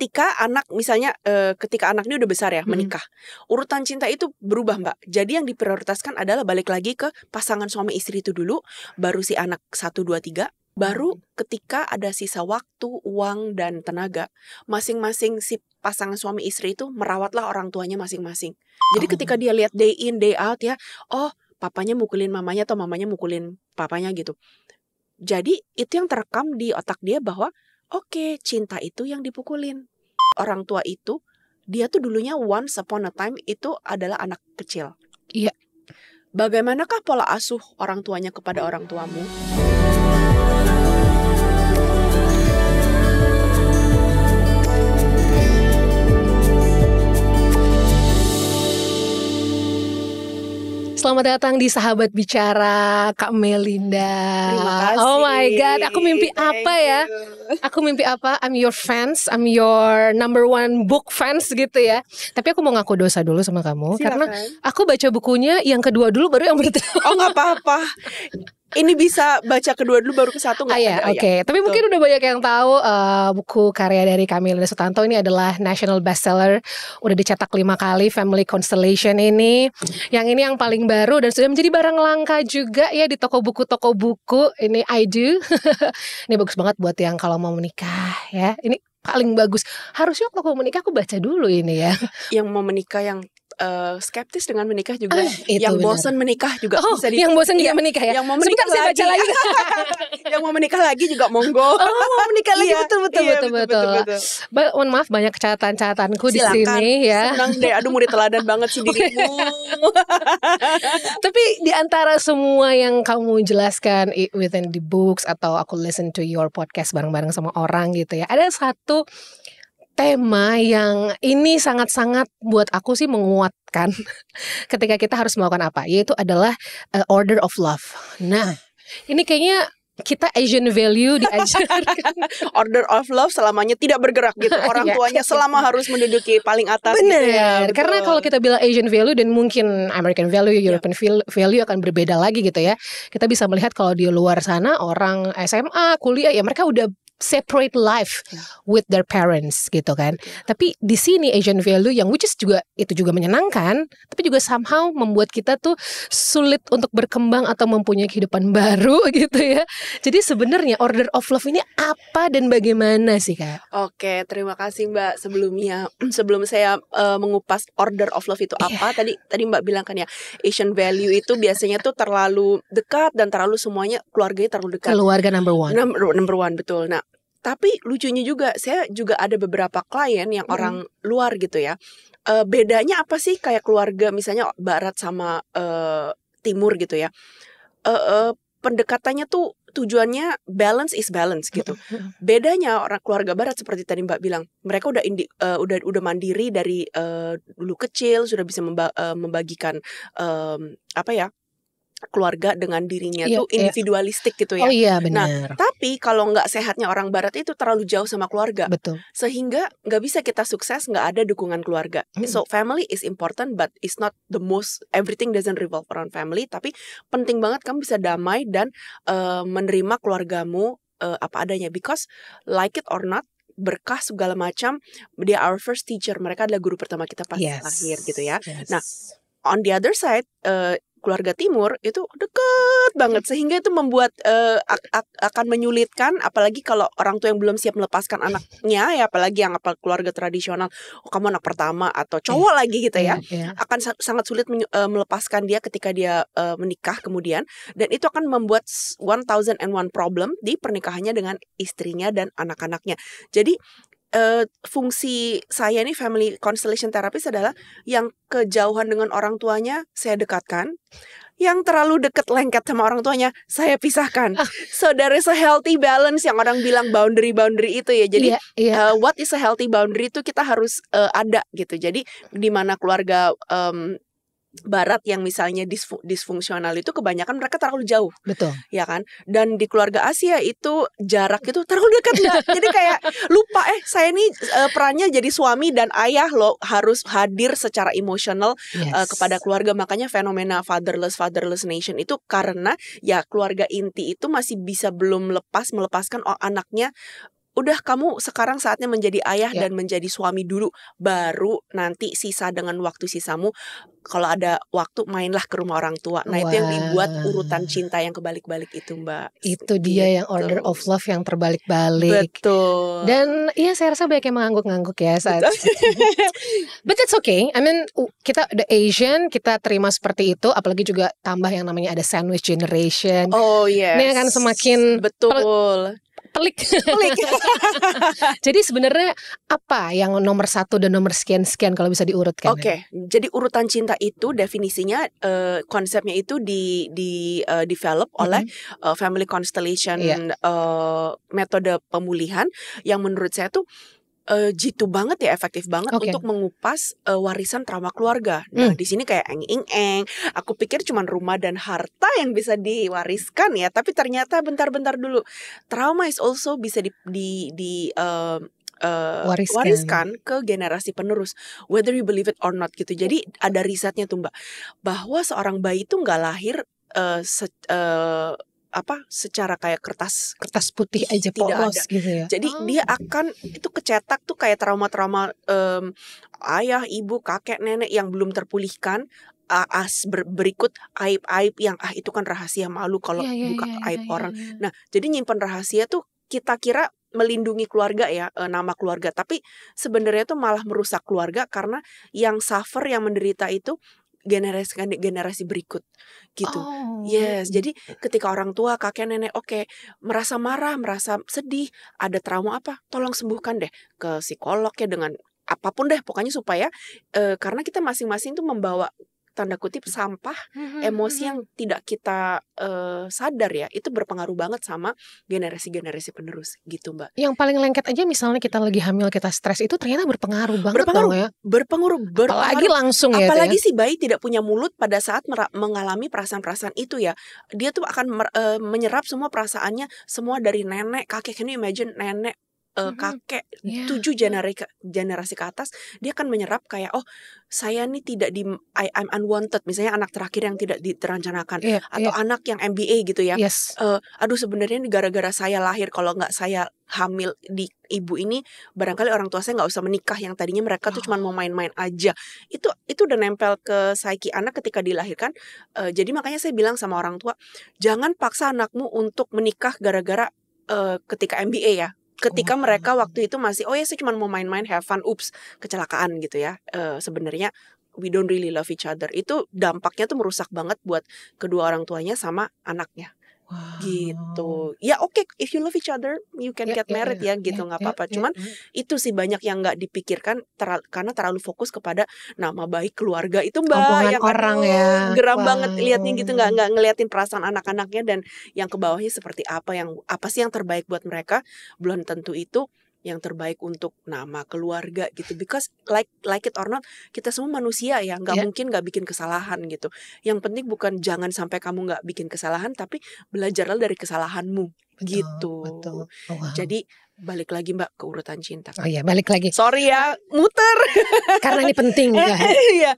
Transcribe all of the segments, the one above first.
ketika anak misalnya ketika anak ini udah besar ya menikah, urutan cinta itu berubah Mbak. Jadi yang diprioritaskan adalah balik lagi ke pasangan suami istri itu dulu, baru si anak 1, 2, 3. Baru ketika ada sisa waktu, uang, dan tenaga, masing-masing si pasangan suami istri itu merawatlah orang tuanya masing-masing. Jadi ketika dia lihat day in, day out ya, oh papanya mukulin mamanya atau mamanya mukulin papanya gitu. Jadi itu yang terekam di otak dia bahwa oke, cinta itu yang dipukulin. Orang tua itu, dia tuh dulunya once upon a time itu adalah anak kecil. Iya. Bagaimanakah pola asuh orang tuanya kepada orang tuamu? Selamat datang di Sahabat Bicara, Kak Melinda. Terima kasih. Oh my God, aku mimpi apa ya? Aku mimpi apa? I'm your fans, I'm your number one book fans gitu ya. Tapi aku mau ngaku dosa dulu sama kamu. Silakan. Karena aku baca bukunya yang kedua dulu baru yang pertama. Oh nggak apa-apa. Ini bisa baca kedua dulu baru ke satu nggak? Ya, oke. Tapi mungkin udah banyak yang tahu buku karya dari Kak Melinda Sutanto ini adalah national bestseller. Udah dicetak 5 kali, Family Constellation ini. Yang ini yang paling baru dan sudah menjadi barang langka juga ya di toko buku. Ini I Do. Ini bagus banget buat yang kalau mau menikah ya. Ini paling bagus. Harusnya waktu mau menikah aku baca dulu ini ya. Yang mau menikah, yang skeptis dengan menikah juga, itu yang benar. bosan menikah juga bisa yang bosan juga menikah ya. Yang mau menikah Sebentar, saya baca lagi. Yang mau menikah lagi juga monggo. Mau menikah lagi, Iya, betul. Mohon maaf banyak catatan-catatanku di sini ya. Senang deh, aduh murid teladan banget sih dirimu. Tapi di antara semua yang kamu jelaskan within the books atau aku listen to your podcast bareng-bareng sama orang gitu ya, ada satu tema yang ini sangat-sangat buat aku sih menguatkan ketika kita harus melakukan apa, yaitu adalah order of love. Nah, ini kayaknya kita Asian value diajarkan. Order of love selamanya tidak bergerak gitu. Orang tuanya selama harus menduduki paling atas. Benar, gitu ya, karena kalau kita bilang Asian value dan mungkin American value, European value akan berbeda lagi gitu ya. Kita bisa melihat kalau di luar sana orang SMA, kuliah ya mereka udah separate life with their parents gitu kan. Tapi di sini Asian value yang which is juga itu juga menyenangkan, tapi juga somehow membuat kita tuh sulit untuk berkembang atau mempunyai kehidupan baru gitu ya. Jadi sebenarnya order of love ini apa dan bagaimana sih Kak? Oke, terima kasih Mbak. Sebelum saya mengupas order of love itu apa, tadi Mbak bilang kan ya, Asian value itu biasanya tuh terlalu dekat dan terlalu semuanya keluarganya terlalu dekat. Keluarga number one. Number one, betul. Nah, tapi lucunya juga, saya juga ada beberapa klien yang orang luar gitu ya. Bedanya apa sih kayak keluarga misalnya barat sama timur gitu ya. Pendekatannya tuh tujuannya balance is balance gitu. Bedanya orang keluarga barat seperti tadi Mbak bilang, mereka udah mandiri dari dulu kecil, sudah bisa membagikan keluarga dengan dirinya tuh individualistik gitu ya. Oh iya benar. Nah, tapi kalau nggak sehatnya orang barat itu terlalu jauh sama keluarga. Betul. Sehingga nggak bisa kita sukses nggak ada dukungan keluarga. So family is important but it's not the most, everything doesn't revolve around family. Tapi penting banget kamu bisa damai dan menerima keluargamu apa adanya. Because like it or not, berkah segala macam, dia our first teacher. Mereka adalah guru pertama kita pas lahir gitu ya. Nah, on the other side, keluarga timur itu deket banget sehingga itu membuat akan menyulitkan, apalagi kalau orang tua yang belum siap melepaskan anaknya ya, apalagi yang keluarga tradisional, kamu anak pertama atau cowok lagi gitu ya, akan sangat sulit melepaskan dia ketika dia menikah kemudian, dan itu akan membuat 1001 problem di pernikahannya dengan istrinya dan anak-anaknya. Jadi fungsi saya nih family constellation therapist adalah yang kejauhan dengan orang tuanya saya dekatkan, yang terlalu dekat lengket sama orang tuanya saya pisahkan. So there is a healthy balance yang orang bilang boundary itu ya. Jadi what is a healthy boundary itu kita harus ada gitu. Jadi di mana keluarga barat yang misalnya disfungsional itu kebanyakan mereka terlalu jauh. Betul. Ya kan? Dan di keluarga Asia itu jarak itu terlalu dekat Mbak. Jadi kayak lupa saya ini perannya jadi suami dan ayah loh, harus hadir secara emosional kepada keluarga. Makanya fenomena fatherless nation itu karena ya keluarga inti itu masih bisa belum melepaskan anaknya udah kamu sekarang saatnya menjadi ayah dan menjadi suami dulu, baru nanti sisa dengan waktu sisamu kalau ada waktu mainlah ke rumah orang tua. Nah itu yang dibuat urutan cinta yang kebalik-balik itu Mbak. Itu dia yang order of love yang terbalik-balik. Betul. Dan iya saya rasa banyak yang mengangguk-ngangguk ya saat but it's okay. I mean kita the Asian, kita terima seperti itu. Apalagi juga tambah yang namanya ada sandwich generation. Oh yes. Ini akan semakin pelik. Jadi sebenarnya apa yang nomor 1 dan nomor sekian kalau bisa diurutkan? Oke, jadi urutan cinta itu definisinya konsepnya itu develop oleh family constellation, metode pemulihan yang menurut saya tuh jitu banget ya, efektif banget untuk mengupas warisan trauma keluarga. Nah di sini kayak eng. Aku pikir cuma rumah dan harta yang bisa diwariskan ya, tapi ternyata bentar dulu. Trauma is also bisa wariskan ke generasi penerus, whether you believe it or not gitu. Jadi ada risetnya tuh Mbak, bahwa seorang bayi itu nggak lahir secara kayak kertas putih aja polos gitu ya. Jadi dia akan itu kecetak tuh kayak trauma-trauma ayah, ibu, kakek, nenek yang belum terpulihkan. Berikut aib-aib yang itu kan rahasia, malu kalau buka aib orang. Nah, jadi nyimpen rahasia tuh kita kira melindungi keluarga ya, nama keluarga, tapi sebenarnya tuh malah merusak keluarga karena yang suffer, yang menderita itu generasi berikut gitu. Yes, jadi ketika orang tua, kakek, nenek merasa marah, merasa sedih, ada trauma apa, tolong sembuhkan deh ke psikolog ya, dengan apapun deh pokoknya supaya karena kita masing-masing tuh membawa tanda kutip sampah emosi yang tidak kita sadar ya, itu berpengaruh banget sama generasi penerus gitu Mbak. Yang paling lengket aja misalnya kita lagi hamil, kita stres, itu ternyata berpengaruh banget ya. Berpengaruh. Apalagi langsung ya. Apalagi si bayi tidak punya mulut pada saat mengalami perasaan-perasaan itu ya. Dia tuh akan menyerap semua perasaannya, semua dari nenek, kakek. Can you imagine nenek, kakek 7 generasi ke atas, dia akan menyerap kayak saya nih tidak I'm unwanted, misalnya anak terakhir yang tidak diterencanakan, atau anak yang MBA gitu ya. Aduh sebenarnya gara-gara saya lahir, kalau nggak saya hamil di ibu ini, barangkali orang tua saya nggak usah menikah, yang tadinya mereka tuh cuma mau main-main aja. Itu udah nempel ke psyche anak ketika dilahirkan. Jadi makanya saya bilang sama orang tua, jangan paksa anakmu untuk menikah gara-gara ketika MBA ya. Ketika mereka waktu itu masih saya cuma mau main-main, have fun, kecelakaan gitu ya. Sebenarnya we don't really love each other. Itu dampaknya tuh merusak banget buat kedua orang tuanya sama anaknya. Gitu. Ya if you love each other you can get married ya gitu, nggak apa-apa. Cuman itu sih banyak yang nggak dipikirkan karena terlalu fokus kepada nama baik keluarga itu Mbak. Omongan yang orang ya. Geram banget liatnya gitu, nggak ngeliatin perasaan anak-anaknya dan yang ke bawahnya seperti apa sih yang terbaik buat mereka. Belum tentu itu yang terbaik untuk nama keluarga gitu, because like it or not, kita semua manusia ya, nggak mungkin nggak bikin kesalahan gitu. Yang penting bukan jangan sampai kamu nggak bikin kesalahan, tapi belajarlah dari kesalahanmu. Betul. Jadi balik lagi Mbak ke urutan cinta. Balik lagi. Sorry ya, muter. Karena ini penting kan.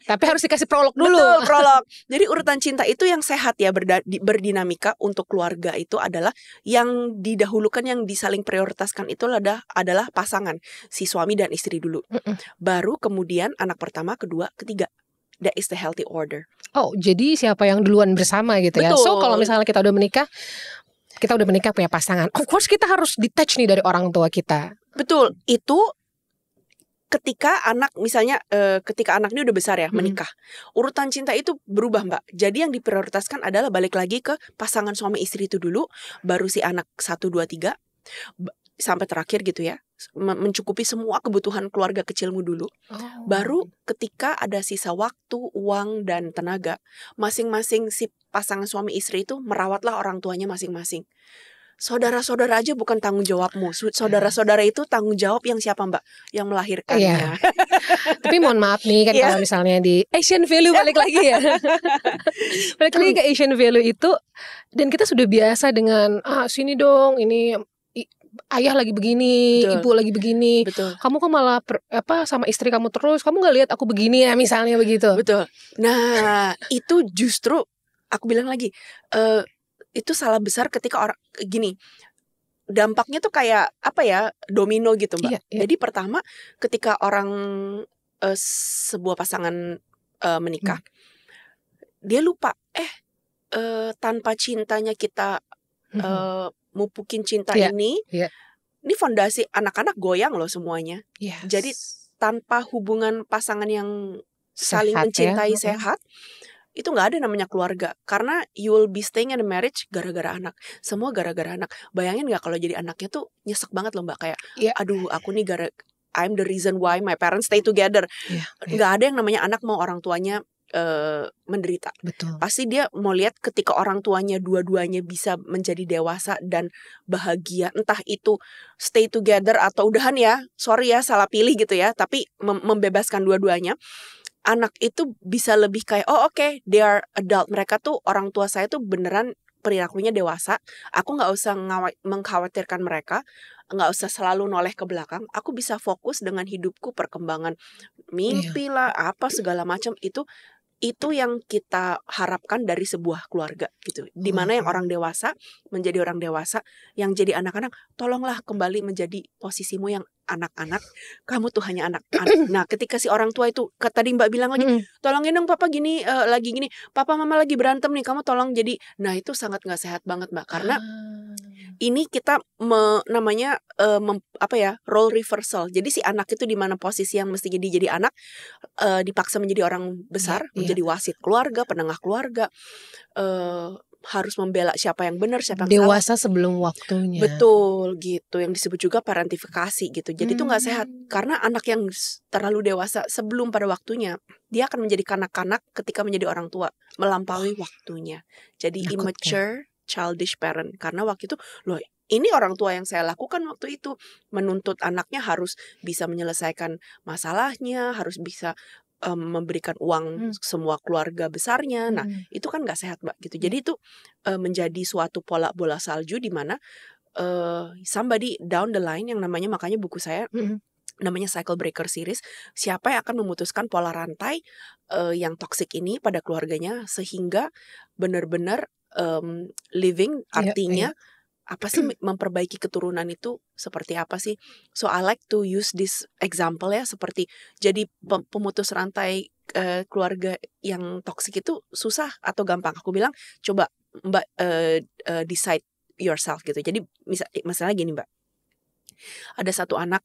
Tapi harus dikasih prolog dulu. Betul, prolog. Jadi urutan cinta itu yang sehat ya, berdinamika untuk keluarga itu adalah yang didahulukan, yang disaling prioritaskan itu adalah pasangan, si suami dan istri dulu. Baru kemudian anak pertama, kedua, ketiga. That is the healthy order. Jadi siapa yang duluan bersama gitu ya. So kalau misalnya kita udah menikah punya pasangan, of course kita harus detach nih dari orang tua kita. Betul, itu ketika anak misalnya ketika anak ini udah besar ya, menikah, urutan cinta itu berubah Mbak. Jadi yang diprioritaskan adalah balik lagi ke pasangan suami istri itu dulu, baru si anak 1, 2, 3 sampai terakhir gitu ya, mencukupi semua kebutuhan keluarga kecilmu dulu. Baru ketika ada sisa waktu, uang, dan tenaga, masing-masing si pasangan suami istri itu merawatlah orang tuanya masing-masing. Saudara-saudara aja bukan tanggung jawabmu. Saudara-saudara itu tanggung jawab yang siapa Mbak? Yang melahirkannya. Tapi mohon maaf nih kan, kalau misalnya di Asian value balik lagi ya. Balik lagi ke Asian value itu, dan kita sudah biasa dengan sini dong, ini ayah lagi begini, ibu lagi begini. Kamu kok malah sama istri kamu terus, kamu nggak lihat aku begini ya, misalnya begitu. Betul. Nah itu justru aku bilang lagi, itu salah besar ketika orang gini. dampaknya tuh kayak apa ya, domino gitu Mbak. Iya, iya. Jadi pertama ketika orang sebuah pasangan menikah, dia lupa tanpa cintanya kita mupukin cinta Iya, ini, iya. ini fondasi anak-anak goyang loh semuanya. Yes. Jadi tanpa hubungan pasangan yang saling Sehat mencintai ya. sehat, itu nggak ada namanya keluarga. Karena you will be staying in a marriage gara-gara anak. Semua gara-gara anak. Bayangin nggak kalau jadi anaknya tuh nyesek banget loh Mbak, kayak Iya. aduh aku nih I'm the reason why my parents stay together. Iya, iya. Nggak ada yang namanya anak mau orang tuanya menderita. Betul. Pasti dia mau lihat ketika orang tuanya dua-duanya bisa menjadi dewasa dan bahagia, entah itu stay together atau udahan ya, sorry ya salah pilih gitu ya, tapi membebaskan dua-duanya. Anak itu bisa lebih kayak oh oke, they are adult, mereka tuh orang tua saya tuh beneran perilakunya dewasa. Aku nggak usah mengkhawatirkan mereka, nggak usah selalu noleh ke belakang. Aku bisa fokus dengan hidupku, perkembangan mimpi lah, apa segala macam. Itu yang kita harapkan dari sebuah keluarga gitu. Dimana yang orang dewasa menjadi orang dewasa, yang jadi anak-anak, tolonglah kembali menjadi posisimu yang anak-anak. Kamu tuh hanya anak-anak. Nah, ketika si orang tua itu, tadi Mbak bilang lagi, tolongin dong papa gini, lagi gini, papa mama lagi berantem nih, kamu tolong jadi. Nah, itu sangat nggak sehat banget Mbak, karena ini kita namanya role reversal. Jadi si anak itu di mana posisi yang mesti jadi anak dipaksa menjadi orang besar, menjadi wasit keluarga, penengah keluarga, harus membela siapa yang benar, siapa yang dewasa sebelum waktunya. Betul gitu, yang disebut juga parentifikasi gitu. Jadi itu nggak sehat karena anak yang terlalu dewasa sebelum pada waktunya, dia akan menjadi kanak-kanak ketika menjadi orang tua, melampaui waktunya. Jadi immature childish parent, karena waktu itu loh ini orang tua yang saya lakukan waktu itu, menuntut anaknya harus bisa menyelesaikan masalahnya, harus bisa memberikan uang semua keluarga besarnya. Nah itu kan nggak sehat Mbak gitu. Jadi itu menjadi suatu pola bola salju di mana somebody down the line, yang namanya, makanya buku saya namanya Cycle Breaker Series, siapa yang akan memutuskan pola rantai yang toksik ini pada keluarganya, sehingga benar-benar living artinya apa sih, memperbaiki keturunan itu seperti apa sih. So I like to use this example ya, seperti jadi pemutus rantai keluarga yang toksik itu susah atau gampang. Aku bilang coba Mbak decide yourself gitu. Jadi misalnya gini Mbak, ada satu anak,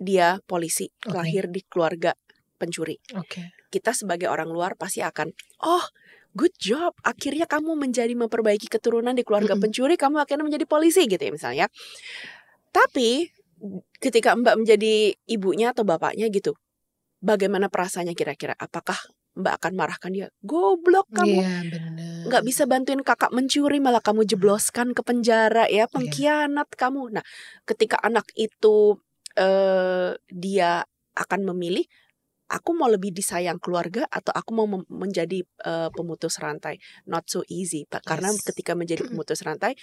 dia polisi, lahir di keluarga pencuri. Kita sebagai orang luar pasti akan good job, akhirnya kamu memperbaiki keturunan di keluarga pencuri, kamu akhirnya menjadi polisi gitu ya misalnya. Tapi ketika Mbak menjadi ibunya atau bapaknya gitu, bagaimana perasaannya kira-kira? Apakah Mbak akan marahkan dia? Goblok kamu, nggak bisa bantuin kakak mencuri, malah kamu jebloskan ke penjara ya, pengkhianat kamu. Nah, ketika anak itu dia akan memilih, aku mau lebih disayang keluarga atau aku mau menjadi pemutus rantai. Not so easy, karena ketika menjadi pemutus rantai,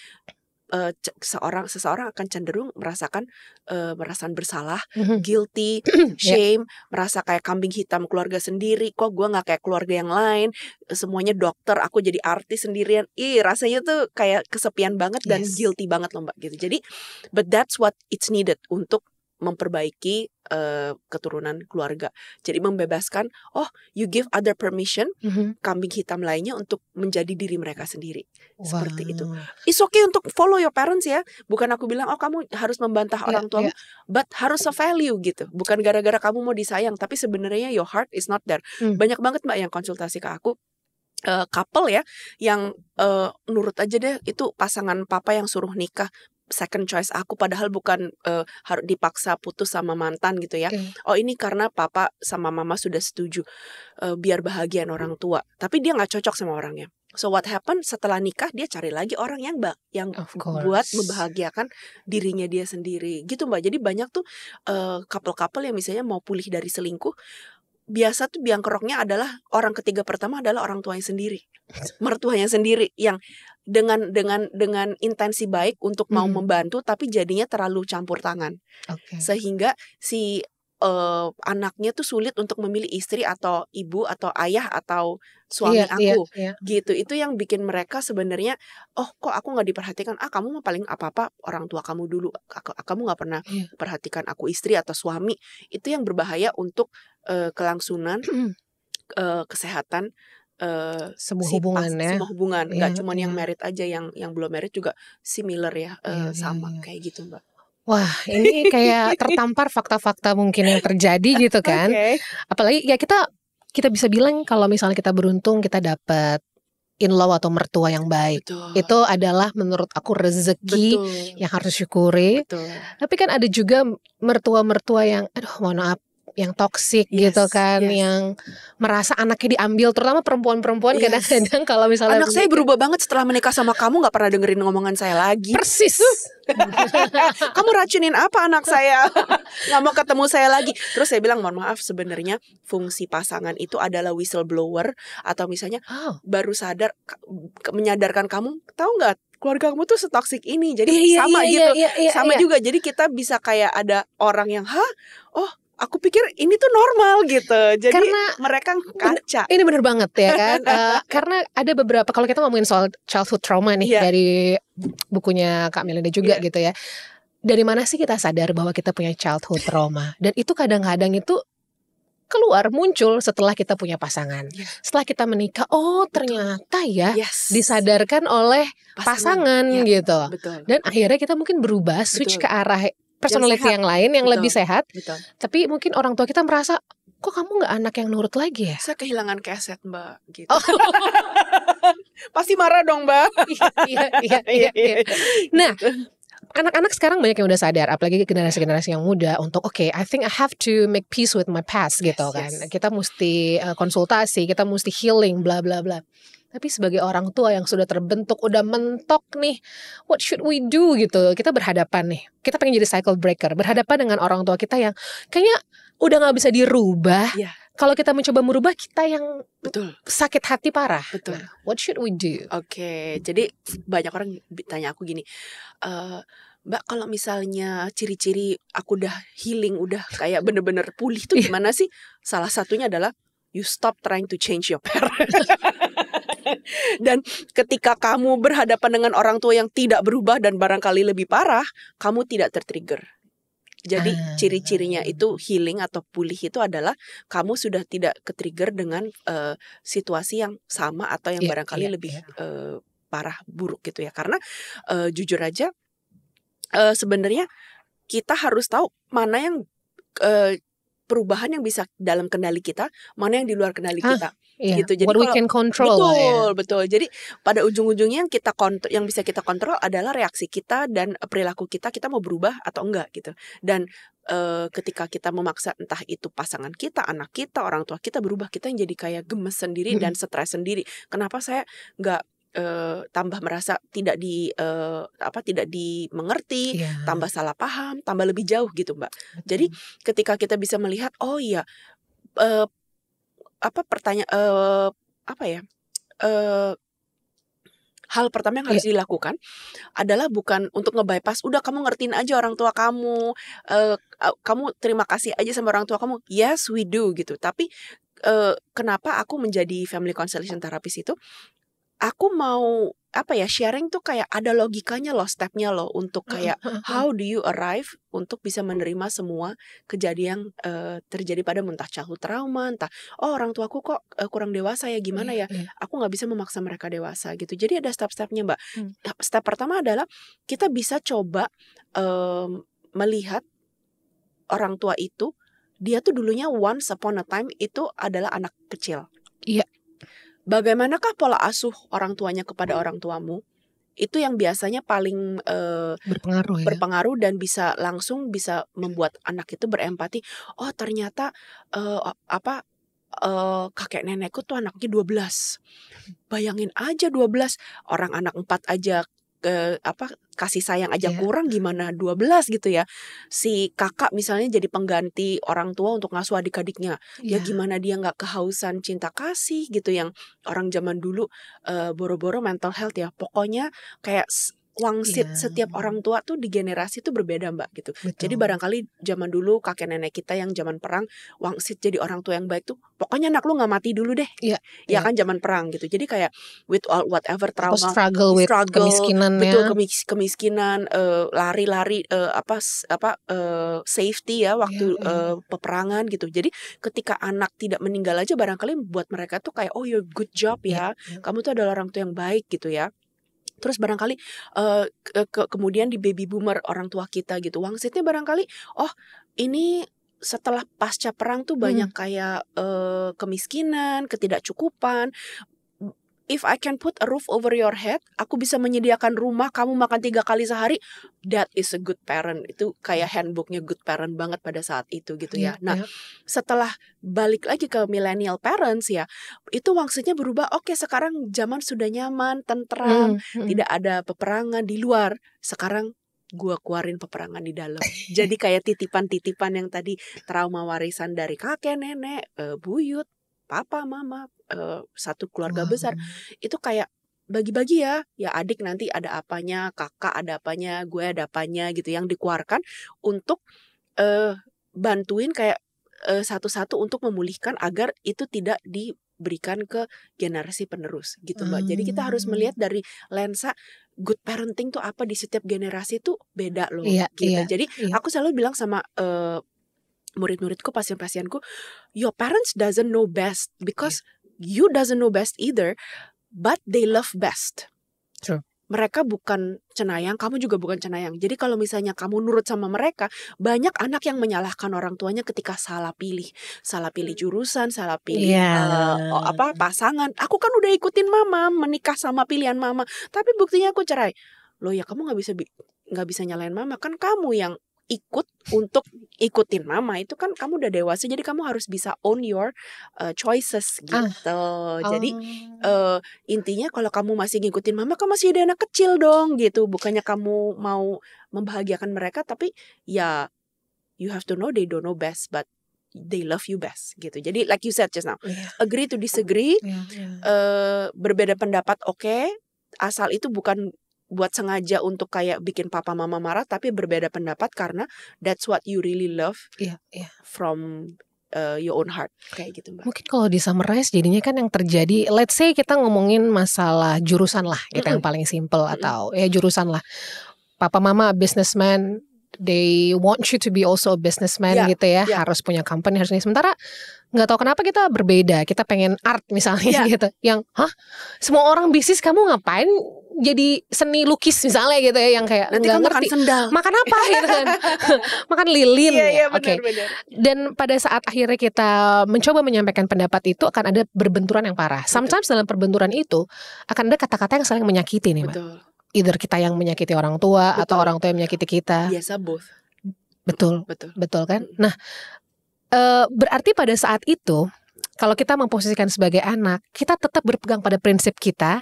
seseorang akan cenderung merasakan perasaan bersalah, guilty, shame, merasa kayak kambing hitam keluarga sendiri. Kok gue nggak kayak keluarga yang lain, semuanya dokter, aku jadi artis sendirian. Rasanya tuh kayak kesepian banget dan guilty banget loh Mbak gitu. Jadi but that's what it's needed untuk memperbaiki keturunan keluarga. Jadi membebaskan, you give other permission, kambing hitam lainnya untuk menjadi diri mereka sendiri. Seperti itu. It's okay untuk follow your parents ya. Bukan aku bilang kamu harus membantah orang tuamu, but harus se-value gitu. Bukan gara-gara kamu mau disayang, tapi sebenarnya your heart is not there. Banyak banget Mbak yang konsultasi ke aku, couple ya, yang nurut aja deh, itu pasangan papa yang suruh nikah, second choice aku, padahal bukan harus dipaksa putus sama mantan gitu ya. Ini karena papa sama mama sudah setuju biar bahagian orang tua, tapi dia nggak cocok sama orangnya. So what happened, setelah nikah dia cari lagi orang yang buat membahagiakan dirinya dia sendiri gitu Mbak. Jadi banyak tuh couple-couple yang misalnya mau pulih dari selingkuh, biasa tuh biang keroknya adalah orang ketiga pertama adalah orang tuanya sendiri, mertuanya sendiri, yang dengan intensi baik untuk mau membantu, tapi jadinya terlalu campur tangan, sehingga si anaknya tuh sulit untuk memilih istri atau ibu atau ayah atau suami Iya, aku iya. gitu. Itu yang bikin mereka sebenarnya, oh kok aku nggak diperhatikan, kamu mah paling apa-apa orang tua kamu dulu, kamu nggak pernah Iya. perhatikan aku istri atau suami. Itu yang berbahaya untuk kelangsungan kesehatan Sebuah hubungan ya. semua hubungan, Iya, nggak cuman yang iya. married aja, yang belum married juga similar ya, Iya, iya, sama iya. kayak gitu Mbak. Wah, ini kayak tertampar fakta-fakta mungkin yang terjadi gitu kan. Oke. Apalagi ya kita bisa bilang kalau misalnya kita beruntung kita dapat in-law atau mertua yang baik. Betul. Itu adalah menurut aku rezeki Betul. yang harus syukuri. Betul. Tapi kan ada juga mertua-mertua yang mohon maaf, yang toksik gitu kan, yang merasa anaknya diambil, terutama perempuan-perempuan kadang-kadang kalau misalnya anak saya berubah banget setelah menikah sama kamu, nggak pernah dengerin ngomongan saya lagi. Persis. Kamu racunin apa anak saya? Nggak mau ketemu saya lagi. Terus saya bilang, mohon maaf, sebenarnya fungsi pasangan itu adalah whistleblower, atau misalnya baru sadar, menyadarkan kamu, tahu nggak keluarga kamu tuh setoksik ini. Jadi sama juga. Jadi kita bisa kayak ada orang yang aku pikir ini tuh normal gitu. Jadi karena mereka kaca. Ini bener banget ya kan. Karena ada beberapa, kalau kita ngomongin soal childhood trauma nih, dari bukunya Kak Melinda juga gitu ya. Dari mana sih kita sadar bahwa kita punya childhood trauma? Dan itu kadang-kadang itu keluar, muncul setelah kita punya pasangan. Setelah kita menikah, ternyata disadarkan oleh pasangan gitu. Betul. Dan akhirnya kita mungkin berubah, switch ke arah personality yang lain, yang lebih sehat. Betul. Tapi mungkin orang tua kita merasa, kok kamu gak anak yang nurut lagi ya? Saya kehilangan keset Mbak gitu. Pasti marah dong Mbak. Iya. Nah, anak-anak sekarang banyak yang udah sadar, apalagi generasi-generasi yang muda, untuk I think I have to make peace with my past gitu kan. Kita mesti konsultasi, kita mesti healing, bla bla bla. Tapi sebagai orang tua yang sudah terbentuk, udah mentok nih, what should we do gitu. Kita berhadapan nih, kita pengen jadi cycle breaker, berhadapan dengan orang tua kita yang kayaknya udah gak bisa dirubah. Kalau kita mencoba merubah, kita yang sakit hati parah. Betul. Nah, what should we do? Oke, jadi banyak orang tanya aku gini, Mbak, kalau misalnya ciri-ciri aku udah healing, udah kayak bener-bener pulih tuh gimana sih? Salah satunya adalah you stop trying to change your parent. Dan ketika kamu berhadapan dengan orang tua yang tidak berubah dan barangkali lebih parah, kamu tidak tertrigger. Jadi ciri-cirinya itu healing atau pulih itu adalah kamu sudah tidak ketrigger dengan situasi yang sama atau yang barangkali lebih parah, buruk gitu ya. Karena jujur aja sebenarnya kita harus tahu mana yang perubahan yang bisa dalam kendali kita, mana yang di luar kendali kita. Gitu. Jadi what we can control. Betul. Jadi pada ujung-ujungnya yang bisa kita kontrol adalah reaksi kita dan perilaku kita mau berubah atau enggak gitu. Dan ketika kita memaksa, entah itu pasangan kita, anak kita, orang tua kita berubah, kita yang jadi kayak gemes sendiri dan stres sendiri. Kenapa saya enggak tambah merasa tidak dimengerti, tambah salah paham, tambah lebih jauh gitu Mbak. Jadi ketika kita bisa melihat, hal pertama yang harus dilakukan adalah bukan untuk nge-bypass, udah kamu ngertiin aja orang tua kamu, kamu terima kasih aja sama orang tua kamu. Yes, we do gitu. Tapi kenapa aku menjadi family constellation therapist itu? Aku mau sharing tuh kayak ada logikanya loh, stepnya loh, untuk kayak how do you arrive untuk bisa menerima semua kejadian terjadi pada entah childhood trauma, entah orang tuaku kok kurang dewasa ya, gimana ya, aku nggak bisa memaksa mereka dewasa gitu. Jadi ada step-stepnya Mbak. Step pertama adalah kita bisa coba melihat orang tua itu, dia tuh dulunya once upon a time itu adalah anak kecil. Iya. Bagaimanakah pola asuh orang tuanya kepada orang tuamu? Itu yang biasanya paling berpengaruh dan bisa membuat anak itu berempati. Oh ternyata kakek nenekku tuh anaknya 12. Bayangin aja 12, orang anak 4 aja kasih sayang aja kurang, gimana 12 gitu ya. Si kakak misalnya jadi pengganti orang tua untuk ngasuh adik-adiknya, ya gimana dia gak kehausan cinta kasih gitu, yang orang zaman dulu boro-boro mental health ya. Pokoknya kayak wangsit Iya. setiap orang tua tuh di generasi tuh berbeda Mbak gitu. Betul. Jadi barangkali zaman dulu kakek nenek kita yang zaman perang wangsit jadi orang tua yang baik tuh pokoknya anak lu gak mati dulu deh. Iya, Ya iya. kan zaman perang gitu. Jadi kayak with all whatever Atau trauma, struggle with kemiskinan betul ya. kemiskinan, lari-lari safety ya waktu Iya. peperangan gitu. Jadi ketika anak tidak meninggal aja barangkali buat mereka tuh kayak oh you're good job ya. Iya. Kamu tuh adalah orang tua yang baik gitu ya. Terus barangkali kemudian di baby boomer orang tua kita gitu wangsitnya barangkali oh ini setelah pasca perang tuh banyak kayak kemiskinan, ketidakcukupan. If I can put a roof over your head, aku bisa menyediakan rumah, kamu makan 3 kali sehari, that is a good parent. Itu kayak handbooknya good parent banget pada saat itu gitu ya. Nah, setelah balik lagi ke millennial parents ya, itu wangsitnya berubah. Oke, sekarang zaman sudah nyaman, tentram, tidak ada peperangan di luar. Sekarang gua keluarin peperangan di dalam. Jadi kayak titipan-titipan yang tadi trauma warisan dari kakek, nenek, buyut, papa, mama, satu keluarga besar. Itu kayak bagi-bagi ya adik nanti ada apanya, kakak ada apanya, gue ada apanya gitu yang dikeluarkan untuk bantuin kayak satu-satu untuk memulihkan agar itu tidak diberikan ke generasi penerus gitu Mbak. Jadi kita harus melihat dari lensa good parenting tuh apa di setiap generasi tuh beda loh gitu. Jadi aku selalu bilang sama murid-muridku, pasien-pasienku, your parents doesn't know best because you doesn't know best either, but they love best. True. Mereka bukan cenayang, kamu juga bukan cenayang. Jadi kalau misalnya kamu nurut sama mereka, banyak anak yang menyalahkan orang tuanya ketika salah pilih jurusan, salah pilih pasangan. Aku kan udah ikutin mama, menikah sama pilihan mama, tapi buktinya aku cerai. Loh ya kamu nggak bisa nyalain mama, kan kamu yang ikut untuk ikutin mama. Itu kan kamu udah dewasa, jadi kamu harus bisa own your choices gitu. Jadi intinya kalau kamu masih ngikutin mama, kamu masih ada anak kecil dong gitu. Bukannya kamu mau membahagiakan mereka, tapi ya you have to know they don't know best, but they love you best gitu. Jadi like you said just now, agree to disagree, berbeda pendapat oke, asal itu bukan buat sengaja untuk kayak bikin papa mama marah, tapi berbeda pendapat karena that's what you really love from your own heart, kayak gitu Mbak. Mungkin kalau di summarize jadinya kan yang terjadi, let's say kita ngomongin masalah jurusan lah, gitu yang paling simple atau ya jurusan lah. Papa mama businessman, they want you to be also a businessman gitu ya, harus punya company, harus ini. Sementara nggak tahu kenapa kita berbeda, kita pengen art misalnya gitu, yang semua orang bisnis, kamu ngapain jadi seni lukis misalnya gitu ya, yang kayak nanti kamu makan sendal, makan apa gitu kan, makan lilin. Oke. Dan pada saat akhirnya kita mencoba menyampaikan pendapat itu, akan ada berbenturan yang parah. Sometimes dalam perbenturan itu akan ada kata-kata yang saling menyakiti nih Mbak. Either kita yang menyakiti orang tua atau orang tua yang menyakiti kita. Biasa both. Betul kan? Nah, berarti pada saat itu kalau kita memposisikan sebagai anak, kita tetap berpegang pada prinsip kita,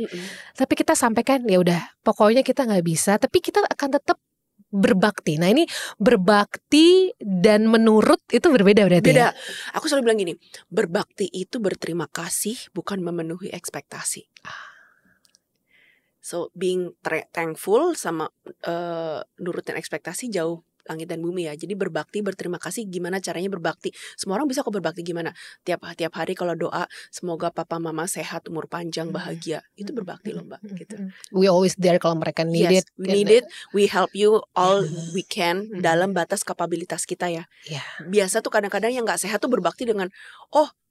tapi kita sampaikan ya udah, pokoknya kita nggak bisa, tapi kita akan tetap berbakti. Nah ini berbakti dan menurut itu berbeda berarti. Beda. Aku selalu bilang gini, berbakti itu berterima kasih, bukan memenuhi ekspektasi. So being thankful sama nurutin ekspektasi jauh langit dan bumi ya. Jadi berbakti, berterima kasih, gimana caranya berbakti. Semua orang bisa kok berbakti gimana. Tiap hari kalau doa semoga papa mama sehat, umur panjang, bahagia. Itu berbakti loh Mbak gitu. We always there kalau mereka need it. We need it. We help you all we can dalam batas kapabilitas kita ya. Biasa tuh kadang-kadang yang gak sehat tuh berbakti dengan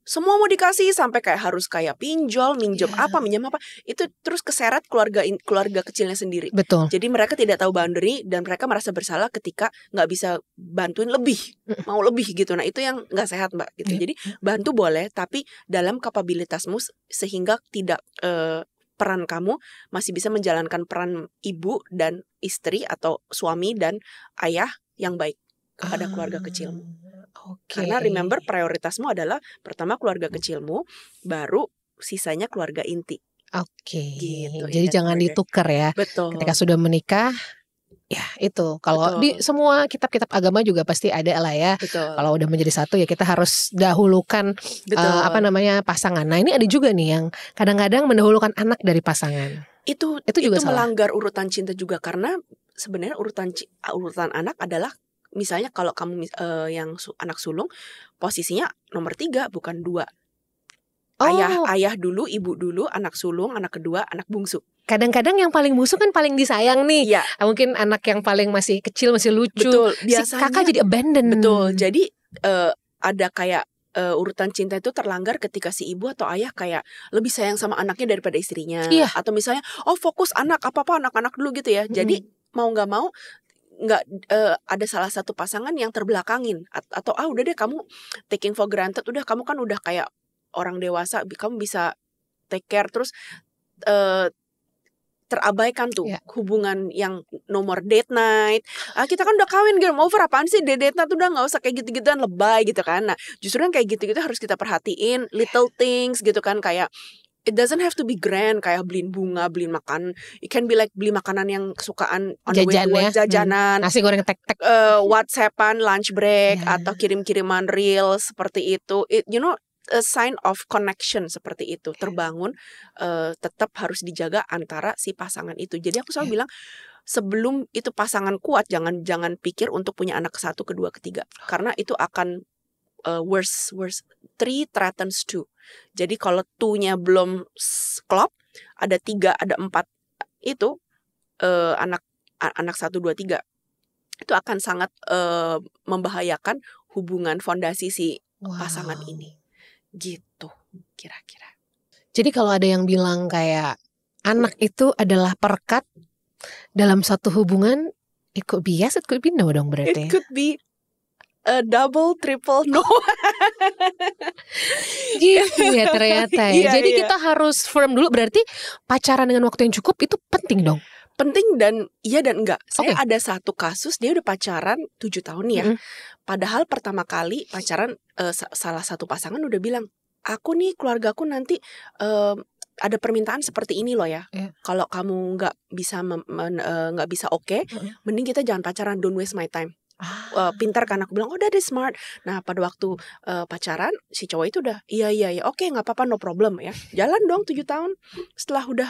semua mau dikasih, sampai kayak harus kayak pinjol, minjem itu terus keseret keluarga kecilnya sendiri. Betul. Jadi mereka tidak tahu boundary dan mereka merasa bersalah ketika nggak bisa bantuin lebih, mau lebih gitu. Nah itu yang nggak sehat Mbak gitu. Jadi bantu boleh, tapi dalam kapabilitasmu sehingga tidak peran kamu masih bisa menjalankan peran ibu dan istri atau suami dan ayah yang baik kepada keluarga kecilmu. Karena remember prioritasmu adalah pertama keluarga kecilmu, baru sisanya keluarga inti. Gitu. Jadi jangan ditukar ya. Betul. Ketika sudah menikah, ya itu. Kalau di semua kitab-kitab agama juga pasti ada lah ya. Kalau udah menjadi satu ya kita harus dahulukan pasangan. Nah ini ada juga nih yang kadang-kadang mendahulukan anak dari pasangan. Itu juga salah. melanggar urutan cinta juga, karena sebenarnya urutan anak adalah misalnya kalau kamu yang anak sulung, posisinya nomor 3 bukan 2. Ayah dulu, ibu dulu, anak sulung, anak kedua, anak bungsu. Kadang-kadang yang paling bungsu kan paling disayang nih. Iya. Mungkin anak yang paling masih kecil, masih lucu. Betul. Si Biasanya kakak jadi abandon. Betul. Jadi ada kayak urutan cinta itu terlanggar ketika si ibu atau ayah kayak lebih sayang sama anaknya daripada istrinya. Iya. Atau misalnya fokus apa-apa anak-anak dulu gitu ya. Jadi mau gak mau nggak ada salah satu pasangan yang terbelakangin atau udah deh kamu taking for granted, udah kamu kan udah kayak orang dewasa, kamu bisa take care, terus terabaikan tuh hubungan yang nomor date night. Kita kan udah kawin, game over, apaan sih date night, udah nggak usah kayak gitu-gituan lebay gitu kan. Nah justru yang kayak gitu-gitu harus kita perhatiin, little things gitu kan, kayak it doesn't have to be grand, kayak beliin bunga, beliin makan. It can be like beli makanan yang kesukaan on the way to work, jajanan, nasi goreng tek-tek, WhatsAppan, lunch break, atau kirim-kiriman reels seperti itu. You know, a sign of connection seperti itu terbangun, tetap harus dijaga antara si pasangan itu. Jadi aku selalu bilang, sebelum itu pasangan kuat, jangan pikir untuk punya anak ke-1, ke-2, ke-3, karena itu akan worse. 3 threatens 2. Jadi kalau 2-nya belum klop, ada 3, ada 4, itu anak 1, 2, 3 itu akan sangat membahayakan hubungan fondasi si pasangan ini. Gitu kira-kira. Jadi kalau ada yang bilang kayak anak itu adalah perekat dalam satu hubungan, it could be yes, it could be no dong berarti. It could be double, triple no. Gitu ya ternyata ya. Jadi kita harus firm dulu, berarti pacaran dengan waktu yang cukup itu penting dong. Penting dan iya dan enggak. Saya ada satu kasus, dia udah pacaran 7 tahun ya. Padahal pertama kali pacaran salah satu pasangan udah bilang, aku nih keluargaku nanti ada permintaan seperti ini loh ya. Kalau kamu nggak bisa mending kita jangan pacaran, don't waste my time. Pintar kan, aku bilang that is smart. Nah pada waktu pacaran si cowok itu udah iya oke, nggak apa-apa, no problem ya. Jalan dong 7 tahun. Setelah udah